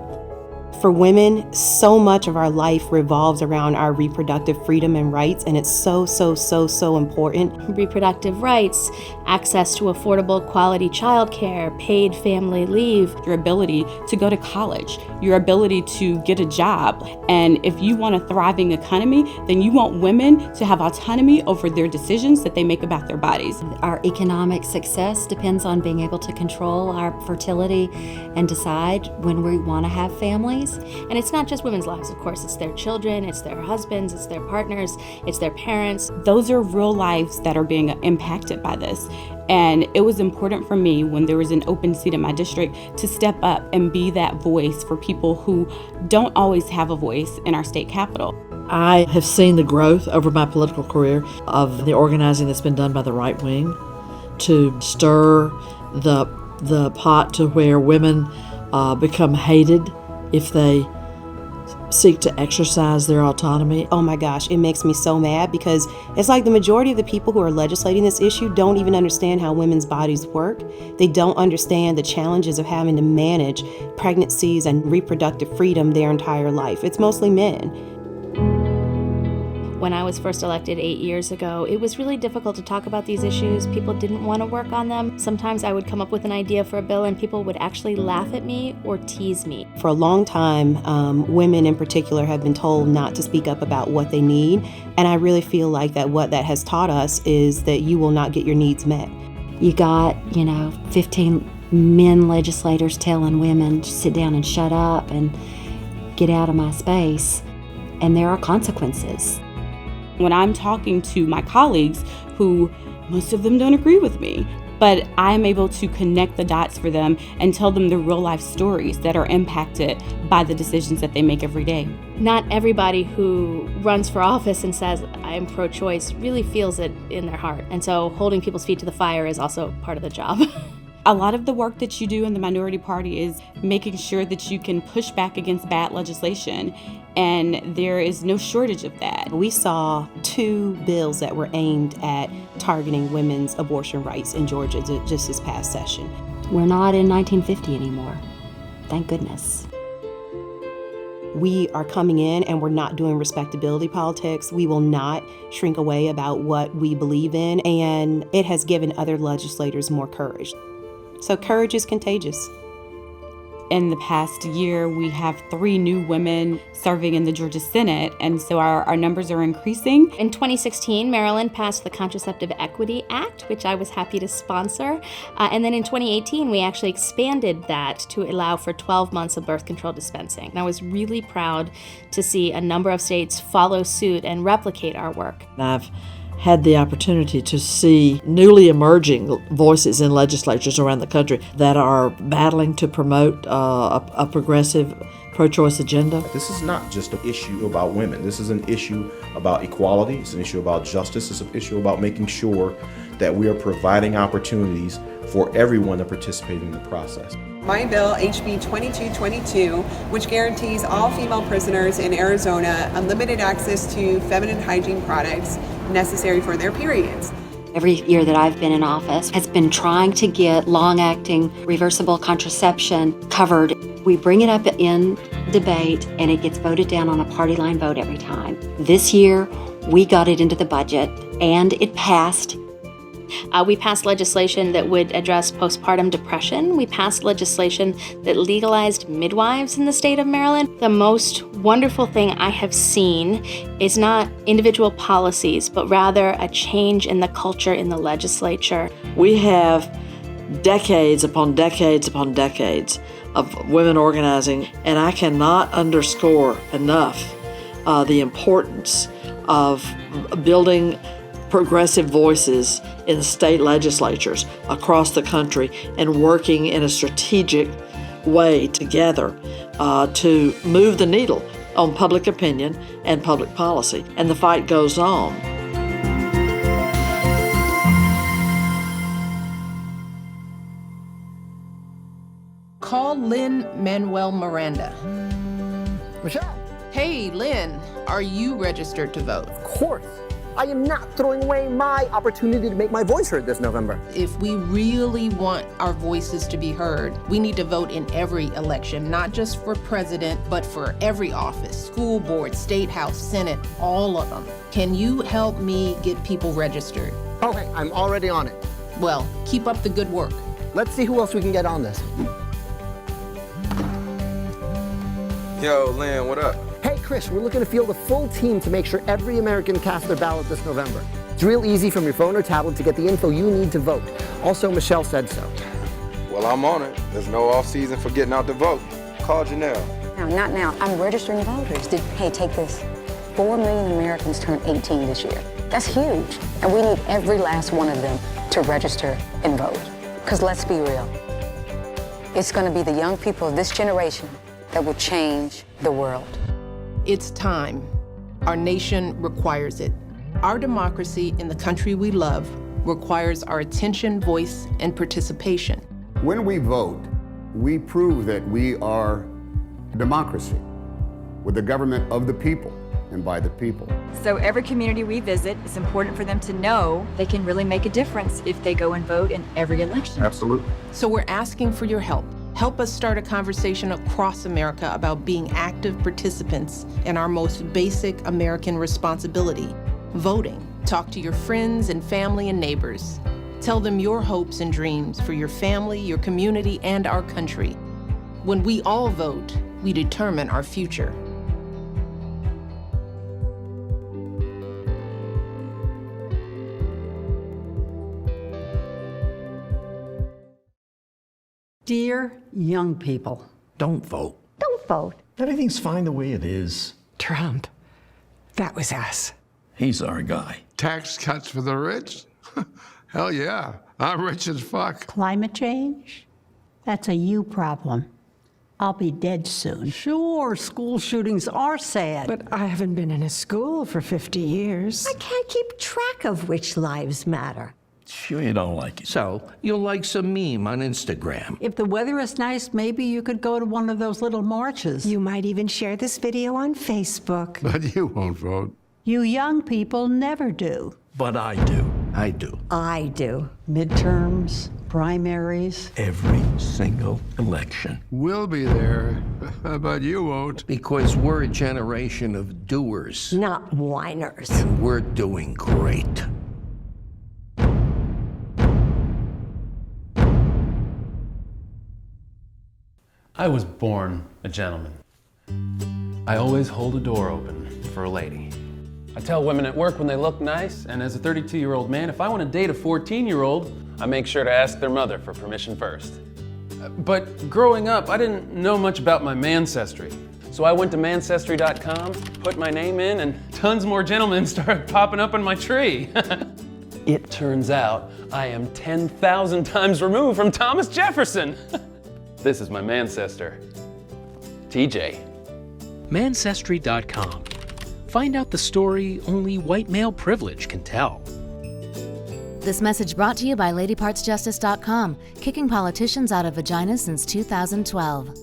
For women, so much of our life revolves around our reproductive freedom and rights, and it's so important. Reproductive rights, access to affordable quality childcare, paid family leave, your ability to go to college, your ability to get a job. And if you want a thriving economy, then you want women to have autonomy over their decisions that they make about their bodies. Our economic success depends on being able to control our fertility and decide when we want to have families. And it's not just women's lives, of course. It's their children, it's their husbands, it's their partners, it's their parents. Those are real lives that are being impacted by this. And it was important for me, when there was an open seat in my district, to step up and be that voice for people who don't always have a voice in our state capitol. I have seen the growth over my political career of the organizing that's been done by the right wing to stir the pot to where women become hated if they seek to exercise their autonomy. Oh my gosh, it makes me so mad, because it's like the majority of the people who are legislating this issue don't even understand how women's bodies work. They don't understand the challenges of having to manage pregnancies and reproductive freedom their entire life. It's mostly men. When I was first elected 8 years ago, it was really difficult to talk about these issues. People didn't want to work on them. Sometimes I would come up with an idea for a bill and people would actually laugh at me or tease me. For a long time, women in particular have been told not to speak up about what they need. And I really feel like that what that has taught us is that you will not get your needs met. You got, 15 men legislators telling women to sit down and shut up and get out of my space. And there are consequences. When I'm talking to my colleagues, who most of them don't agree with me, but I'm able to connect the dots for them and tell them the real life stories that are impacted by the decisions that they make every day. Not everybody who runs for office and says, I'm pro-choice, really feels it in their heart. And so holding people's feet to the fire is also part of the job. A lot of the work that you do in the minority party is making sure that you can push back against bad legislation, and there is no shortage of that. We saw 2 bills that were aimed at targeting women's abortion rights in Georgia just this past session. We're not in 1950 anymore. Thank goodness. We are coming in and we're not doing respectability politics. We will not shrink away about what we believe in, and it has given other legislators more courage. So courage is contagious. In the past year, we have 3 new women serving in the Georgia Senate, and so our numbers are increasing. In 2016, Maryland passed the Contraceptive Equity Act, which I was happy to sponsor. And then in 2018, we actually expanded that to allow for 12 months of birth control dispensing. And I was really proud to see a number of states follow suit and replicate our work. I've had the opportunity to see newly emerging voices in legislatures around the country that are battling to promote a progressive pro-choice agenda. This is not just an issue about women. This is an issue about equality. It's an issue about justice. It's an issue about making sure that we are providing opportunities for everyone to participate in the process. My bill, HB 2222, which guarantees all female prisoners in Arizona unlimited access to feminine hygiene products necessary for their periods. Every year that I've been in office has been trying to get long-acting reversible contraception covered. We bring it up in debate and it gets voted down on a party line vote every time. This year, we got it into the budget and it passed. We passed legislation that would address postpartum depression. We passed legislation that legalized midwives in the state of Maryland. The most wonderful thing I have seen is not individual policies, but rather a change in the culture in the legislature. We have decades upon decades upon decades of women organizing, and I cannot underscore enough the importance of building progressive voices in the state legislatures across the country and working in a strategic way together to move the needle on public opinion and public policy, and the fight goes on. Call Lin-Manuel Miranda. Michelle. Hey, Lin, are you registered to vote? Of course. I am not throwing away my opportunity to make my voice heard this November. If we really want our voices to be heard, we need to vote in every election, not just for president, but for every office, school board, state house, senate, all of them. Can you help me get people registered? Okay, I'm already on it. Well, keep up the good work. Let's see who else we can get on this. Yo, Lynn, what up? Hey, Chris, we're looking to field a full team to make sure every American casts their ballot this November. It's real easy from your phone or tablet to get the info you need to vote. Also, Michelle said so. Well, I'm on it. There's no off season for getting out to vote. Call Janelle. No, not now. I'm registering voters. Hey, take this. 4 million Americans turn 18 this year. That's huge. And we need every last one of them to register and vote. Because let's be real. It's going to be the young people of this generation that will change the world. It's time. Our nation requires it. Our democracy in the country we love requires our attention, voice, and participation. When we vote, we prove that we are a democracy with a government of the people and by the people. So every community we visit, it's important for them to know they can really make a difference if they go and vote in every election. Absolutely. So we're asking for your help. Help us start a conversation across America about being active participants in our most basic American responsibility, voting. Talk to your friends and family and neighbors. Tell them your hopes and dreams for your family, your community, and our country. When we all vote, we determine our future. Dear young people, don't vote. Don't vote. Everything's fine the way it is. Trump. That was us. He's our guy. Tax cuts for the rich? Hell yeah. I'm rich as fuck. Climate change? That's a you problem. I'll be dead soon. Sure, school shootings are sad. But I haven't been in a school for 50 years. I can't keep track of which lives matter. Sure you don't like it. So, you'll like some meme on Instagram. If the weather is nice, maybe you could go to one of those little marches. You might even share this video on Facebook. But you won't vote. You young people never do. But I do. I do. I do. Midterms, primaries. Every single election. We'll be there, but you won't. Because we're a generation of doers. Not whiners. And we're doing great. I was born a gentleman. I always hold a door open for a lady. I tell women at work when they look nice, and as a 32-year-old man, if I want to date a 14-year-old, I make sure to ask their mother for permission first. But growing up, I didn't know much about my mancestry. So I went to mancestry.com, put my name in, and tons more gentlemen started popping up on my tree. It turns out I am 10,000 times removed from Thomas Jefferson. This is my mancestor, TJ. Mancestry.com. Find out the story only white male privilege can tell. This message brought to you by LadyPartsJustice.com, kicking politicians out of vaginas since 2012.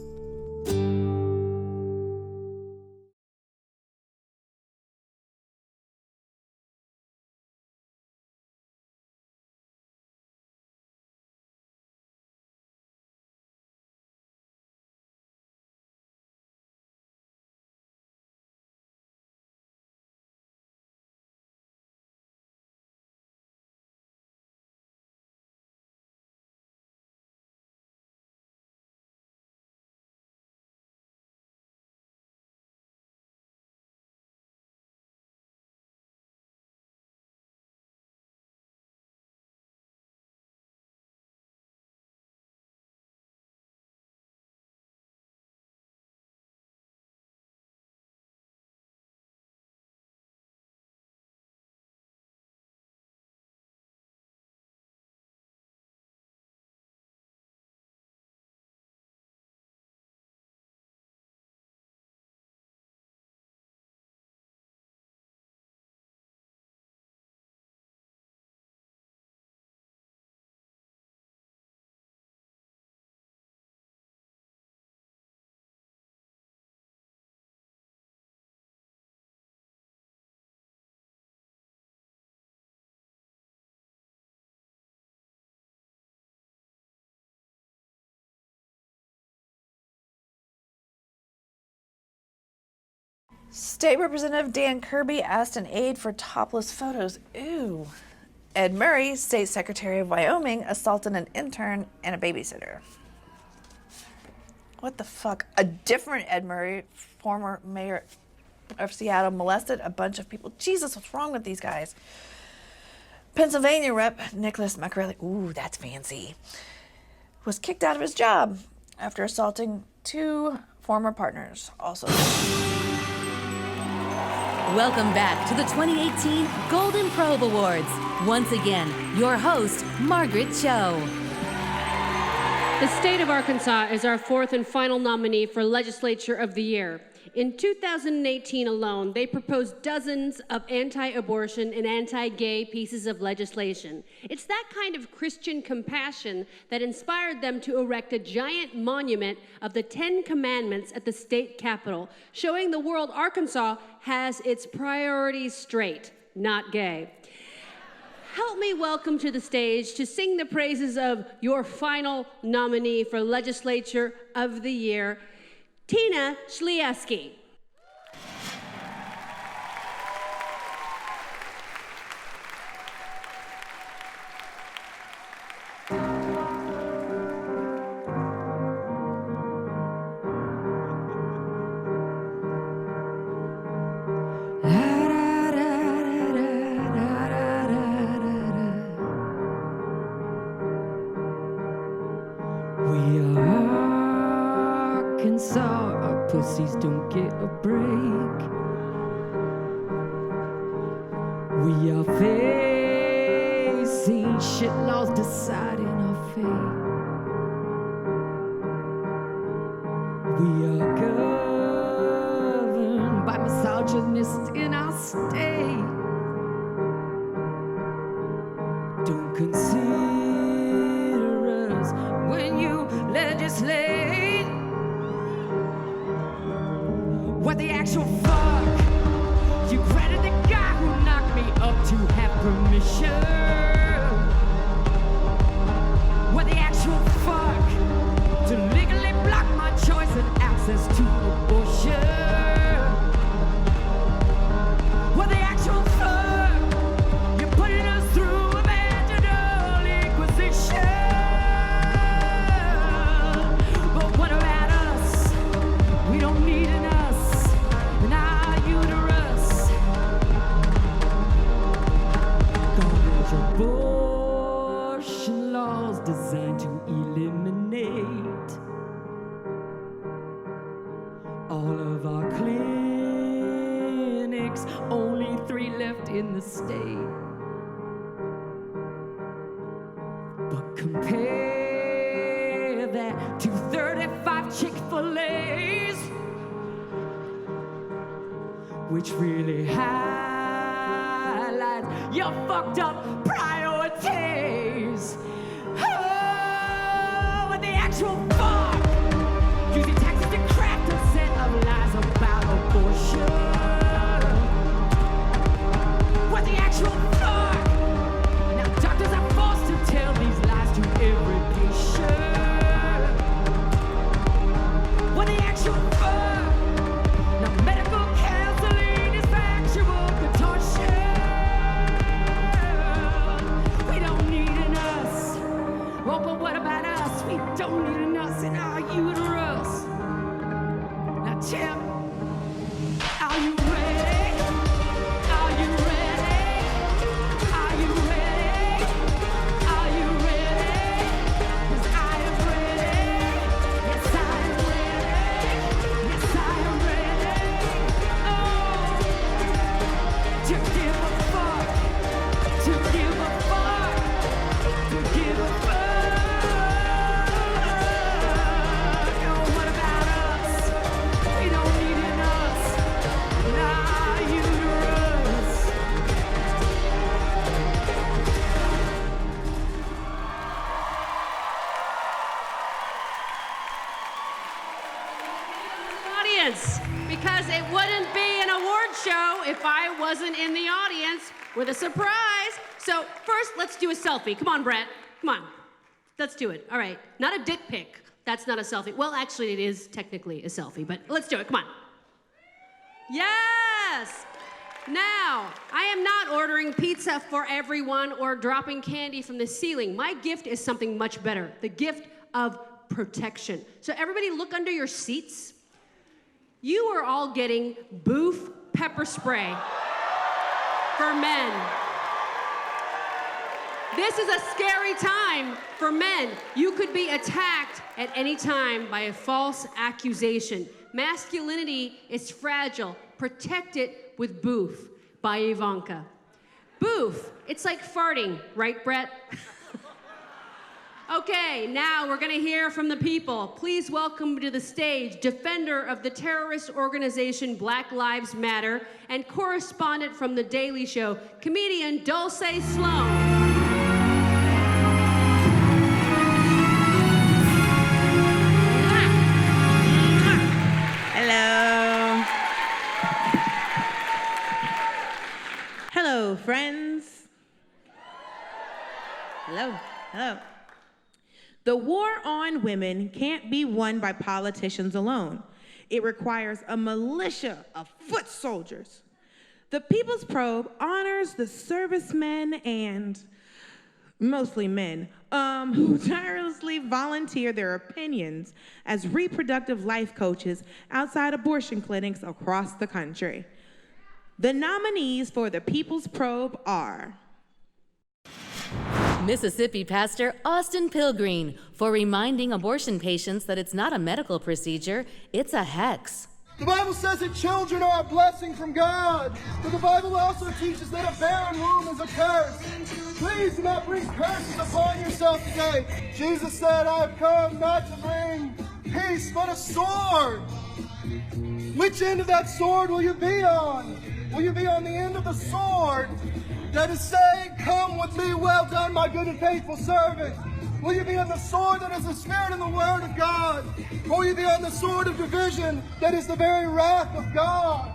State Representative Dan Kirby asked an aide for topless photos. Ew. Ed Murray, State Secretary of Wyoming, assaulted an intern and a babysitter. What the fuck? A different Ed Murray, former mayor of Seattle, molested a bunch of people. Jesus, what's wrong with these guys? Pennsylvania Rep. Nicholas McCready, ooh, that's fancy, was kicked out of his job after assaulting 2 former partners. Also. Welcome back to the 2018 Golden Probe Awards. Once again, your host, Margaret Cho. The state of Arkansas is our 4th and final nominee for Legislature of the Year. In 2018 alone, they proposed dozens of anti-abortion and anti-gay pieces of legislation. It's that kind of Christian compassion that inspired them to erect a giant monument of the 10 Commandments at the state capitol, showing the world Arkansas has its priorities straight, not gay. Help me welcome to the stage to sing the praises of your final nominee for Legislature of the Year, Tina Schlieski. Our pussies don't get a break. We are facing shit laws deciding our fate. We are governed by misogynists in our state. Don't consider us when you legislate. What the actual fuck? You credit the guy who knocked me up to have permission. What the actual fuck? To legally block my choice and access to abortion. What the actual fuck? You're putting us through a vaginal inquisition. But what about us? We don't need an abortion laws designed to eliminate all of our clinics, only 3 left in the state. But compare that to 35 Chick-fil-A's, which really highlights your fucked up priorities. Oh, what the actual fuck? Using taxes to craft a set of lies about abortion. What the actual fuck? Now doctors are forced to tell these lies to every patient. What the actual fuck? Now medical counseling is factual contortion. Oh, but what about us? We don't need an us in our uterus. Now, Tim, are you ready? Are you ready? Are you ready? Are you ready? 'Cause I am ready. Yes, I am ready. Yes, I am ready. Oh, to give a fuck. To give a fuck. To give a fuck. Because it wouldn't be an award show if I wasn't in the audience with a surprise. So first, let's do a selfie. Come on, Brett. Come on. Let's do it. All right. Not a dick pic. That's not a selfie. Well, actually, it is technically a selfie, but let's do it. Come on. Yes! Now, I am not ordering pizza for everyone or dropping candy from the ceiling. My gift is something much better, the gift of protection. So everybody look under your seats. You are all getting Boof pepper spray for men. This is a scary time for men. You could be attacked at any time by a false accusation. Masculinity is fragile. Protect it with Boof by Ivanka. Boof, it's like farting, right, Brett? Okay, now we're gonna hear from the people. Please welcome to the stage defender of the terrorist organization Black Lives Matter and correspondent from The Daily Show, comedian Dulce Sloan. Hello. Hello, friends. Hello. Hello. The war on women can't be won by politicians alone. It requires a militia of foot soldiers. The People's Probe honors the servicemen and mostly men who tirelessly volunteer their opinions as reproductive life coaches outside abortion clinics across the country. The nominees for the People's Probe are Mississippi Pastor Austin Pilgreen for reminding abortion patients that it's not a medical procedure, it's a hex. The Bible says that children are a blessing from God, but the Bible also teaches that a barren womb is a curse. Please do not bring curses upon yourself today. Jesus said, I have come not to bring peace, but a sword. Which end of that sword will you be on? Will you be on the end of the sword that is saying, come with me, well done, my good and faithful servant? Will you be on the sword that is the Spirit and the Word of God? Or will you be on the sword of division that is the very wrath of God?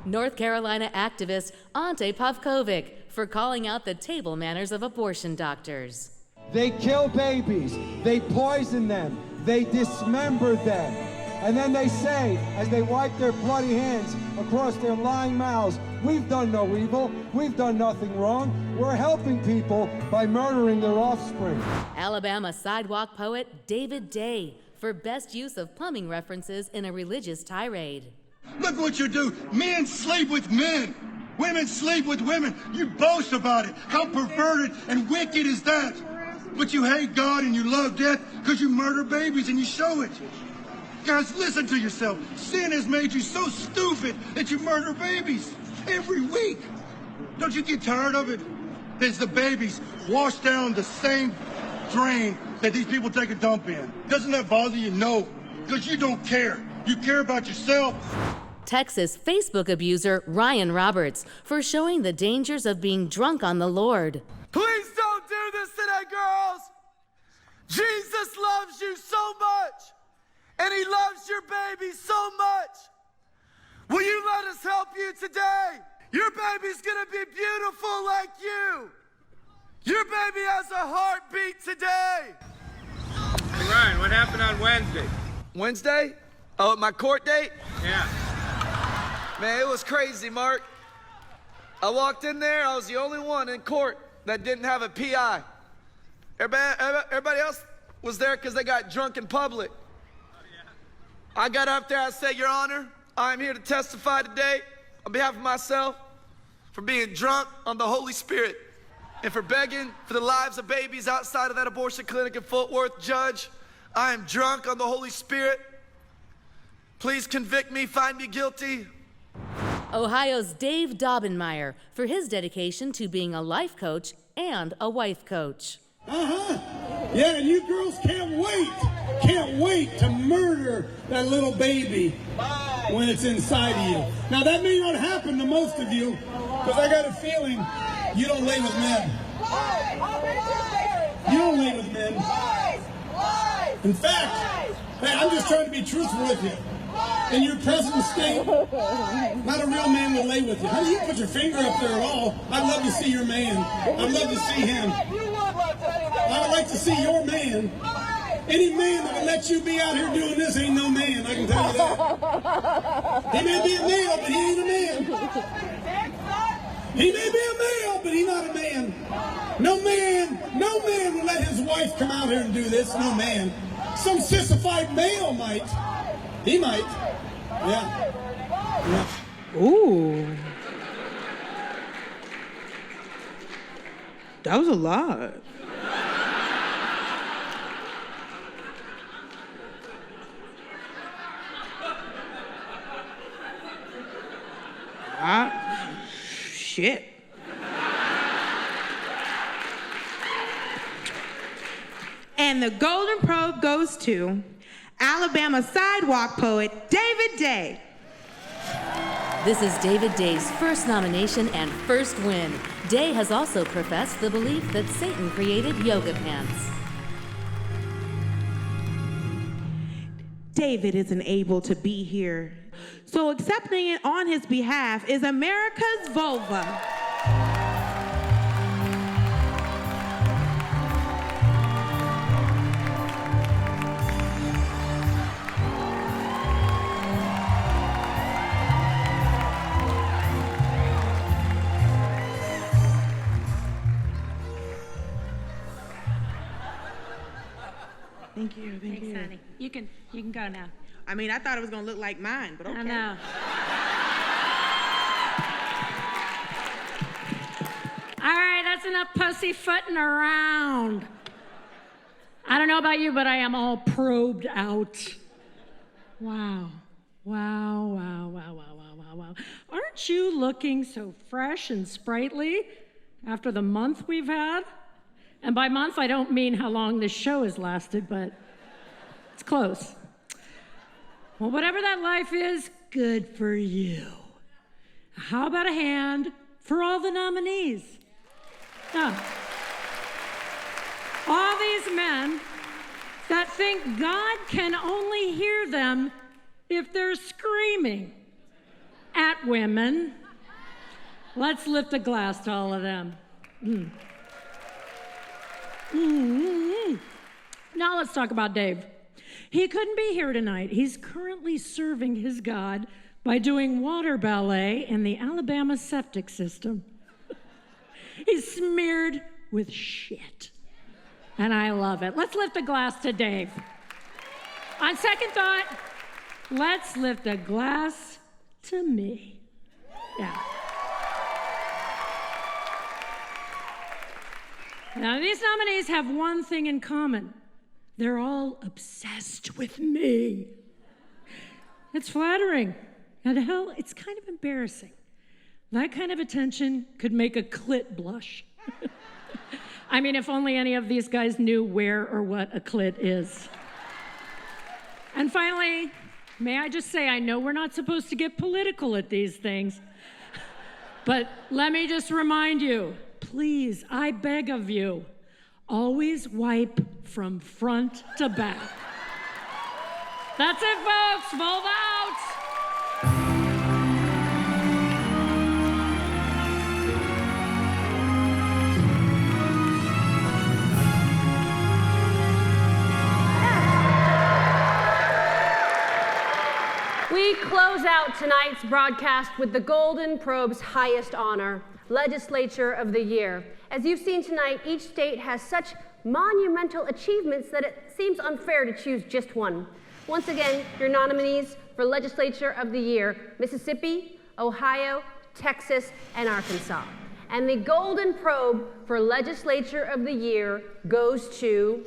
North Carolina activist Ante Pavkovic for calling out the table manners of abortion doctors. They kill babies, they poison them, they dismember them. And then they say, as they wipe their bloody hands across their lying mouths, we've done no evil, we've done nothing wrong, we're helping people by murdering their offspring. Alabama sidewalk poet David Day for best use of plumbing references in a religious tirade. Look what you do. Men sleep with men. Women sleep with women. You boast about it. How perverted and wicked is that? But you hate God and you love death because you murder babies and you show it. Guys, listen to yourself. Sin has made you so stupid that you murder babies every week. Don't you get tired of it? There's the babies wash down the same drain that these people take a dump in. Doesn't that bother you? No, because you don't care. You care about yourself. Texas Facebook abuser Ryan Roberts for showing the dangers of being drunk on the Lord. Please don't do this today, girls. Jesus loves you so much. And he loves your baby so much. Will you let us help you today? Your baby's gonna be beautiful like you. Your baby has a heartbeat today. Hey Ryan, what happened on Wednesday? Wednesday? Oh, at my court date? Yeah. Man, it was crazy, Mark. I walked in there, I was the only one in court that didn't have a PI. Everybody else was there because they got drunk in public. I got up there, I said, Your Honor, I'm here to testify today on behalf of myself for being drunk on the Holy Spirit and for begging for the lives of babies outside of that abortion clinic in Fort Worth. Judge, I am drunk on the Holy Spirit. Please convict me, find me guilty. Ohio's Dave Daubenmire for his dedication to being a life coach and a wife coach. Yeah, and you girls can't wait to murder that little baby when it's inside of you. Now that may not happen to most of you, because I got a feeling you don't lay with men. You don't lay with men. In fact, hey, I'm just trying to be truthful with you. In your present state, not a real man would lay with you. How do you put your finger up there at all? I'd love to see your man. I'd love to see him. I would like to see your man Any man that would let you be out here doing this ain't no man, I can tell you that. He may be a male, but he ain't a man. He may be a male, but he's not a man. No man will let his wife come out here and do this, no man. Some sissified male might. He might. Yeah. Ooh. That was a lot. Shit. And the Golden Probe goes to Alabama sidewalk poet David Day. This is David Day's first nomination and first win. Day has also professed the belief that Satan created yoga pants. David isn't able to be here, so accepting it on his behalf is America's vulva. Thank you. Thanks, honey. You can go now. I mean, I thought it was gonna look like mine, but okay. I know. All right, that's enough pussyfooting around. I don't know about you, but I am all probed out. Wow. Aren't you looking so fresh and sprightly after the month we've had? And by month, I don't mean how long this show has lasted, but it's close. Well, whatever that life is, good for you. How about a hand for all the nominees? Yeah. All these men that think God can only hear them if they're screaming at women. Let's lift a glass to all of them. Now let's talk about Dave. He couldn't be here tonight. He's currently serving his God by doing water ballet in the Alabama septic system. He's smeared with shit. And I love it. Let's lift a glass to Dave. On second thought, let's lift a glass to me. Yeah. Now, these nominees have one thing in common. They're all obsessed with me. It's flattering. And hell, it's kind of embarrassing. That kind of attention could make a clit blush. I mean, if only any of these guys knew where or what a clit is. And finally, may I just say, I know we're not supposed to get political at these things, but let me just remind you, please, I beg of you, always wipe from front to back. That's it, folks. Vulva out. We close out tonight's broadcast with the Golden Probe's highest honor, Legislature of the Year. As you've seen tonight, each state has such monumental achievements that it seems unfair to choose just one. Once again, your nominees for Legislature of the Year: Mississippi, Ohio, Texas, and Arkansas. And the Golden Probe for Legislature of the Year goes to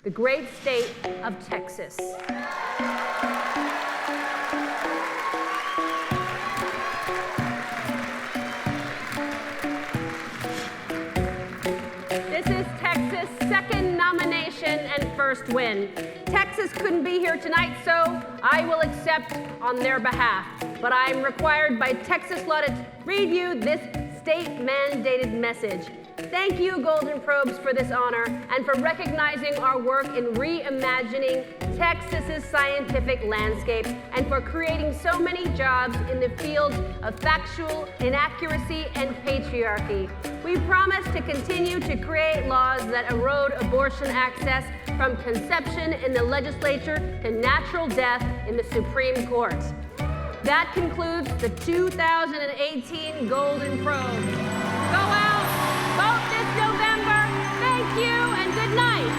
the great state of Texas. This is Texas' second nomination and first win. Texas couldn't be here tonight, so I will accept on their behalf. But I'm required by Texas law to read you this state-mandated message. Thank you, Golden Probes, for this honor and for recognizing our work in reimagining Texas's scientific landscape and for creating so many jobs in the fields of factual inaccuracy and patriarchy. We promise to continue to create laws that erode abortion access from conception in the legislature to natural death in the Supreme Court. That concludes the 2018 Golden Probe. Go out, vote this November. Thank you and good night.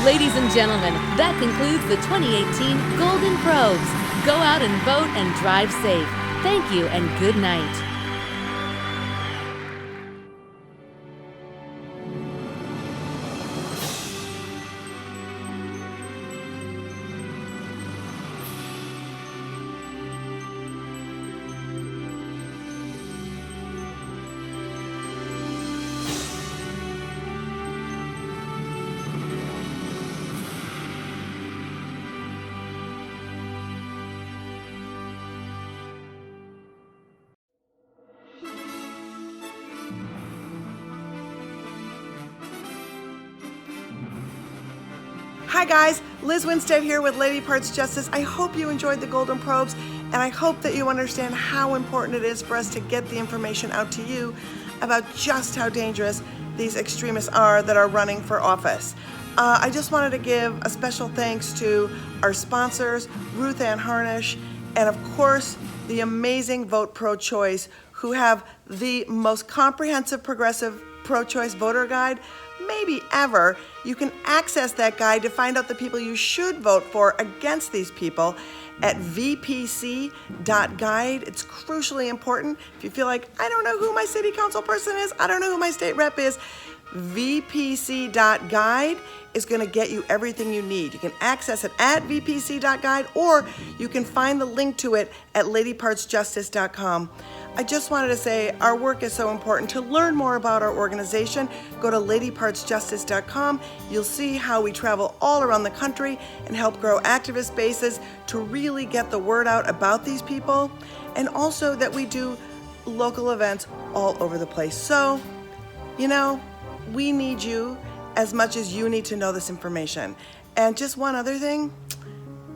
Ladies and gentlemen, that concludes the 2018 Golden Probes. Go out and vote and drive safe. Thank you and good night. Hi guys, Liz Winstead here with Lady Parts Justice. I hope you enjoyed the Golden Probes, and I hope that you understand how important it is for us to get the information out to you about just how dangerous these extremists are that are running for office. I just wanted to give a special thanks to our sponsors, Ruth Ann Harnish, and of course, the amazing Vote Pro-Choice, who have the most comprehensive progressive pro-choice voter guide maybe ever. You can access that guide to find out the people you should vote for against these people at vpc.guide. It's crucially important. If you feel like, I don't know who my city council person is, I don't know who my state rep is, vpc.guide is going to get you everything you need. You can access it at vpc.guide, or you can find the link to it at ladypartsjustice.com. I just wanted to say our work is so important. To learn more about our organization, go to ladypartsjustice.com. You'll see how we travel all around the country and help grow activist bases to really get the word out about these people, and also that we do local events all over the place. So, you know, we need you as much as you need to know this information. And just one other thing,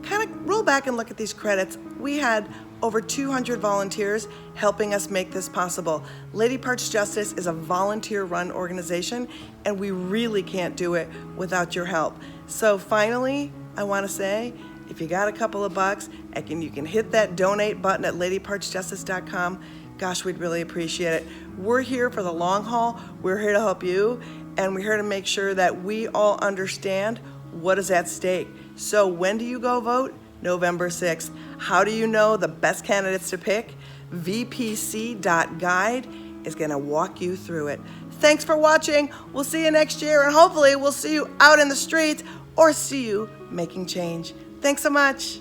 kind of roll back and look at these credits. We had over 200 volunteers helping us make this possible. Lady Parts Justice is a volunteer-run organization, and we really can't do it without your help. So finally, I want to say, if you got a couple of bucks, you can hit that donate button at ladypartsjustice.com. Gosh, we'd really appreciate it. We're here for the long haul. We're here to help you, and we're here to make sure that we all understand what is at stake. So when do you go vote? November 6th. How do you know the best candidates to pick? vpc.guide is going to walk you through it. Thanks for watching. We'll see you next year, and hopefully we'll see you out in the streets or see you making change. Thanks so much.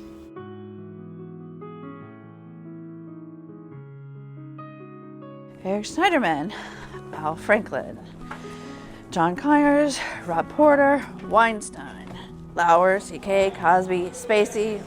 Eric Schneiderman, Al Franklin, John Conyers, Rob Porter, Weinstein, Lauer, CK, Cosby, Spacey,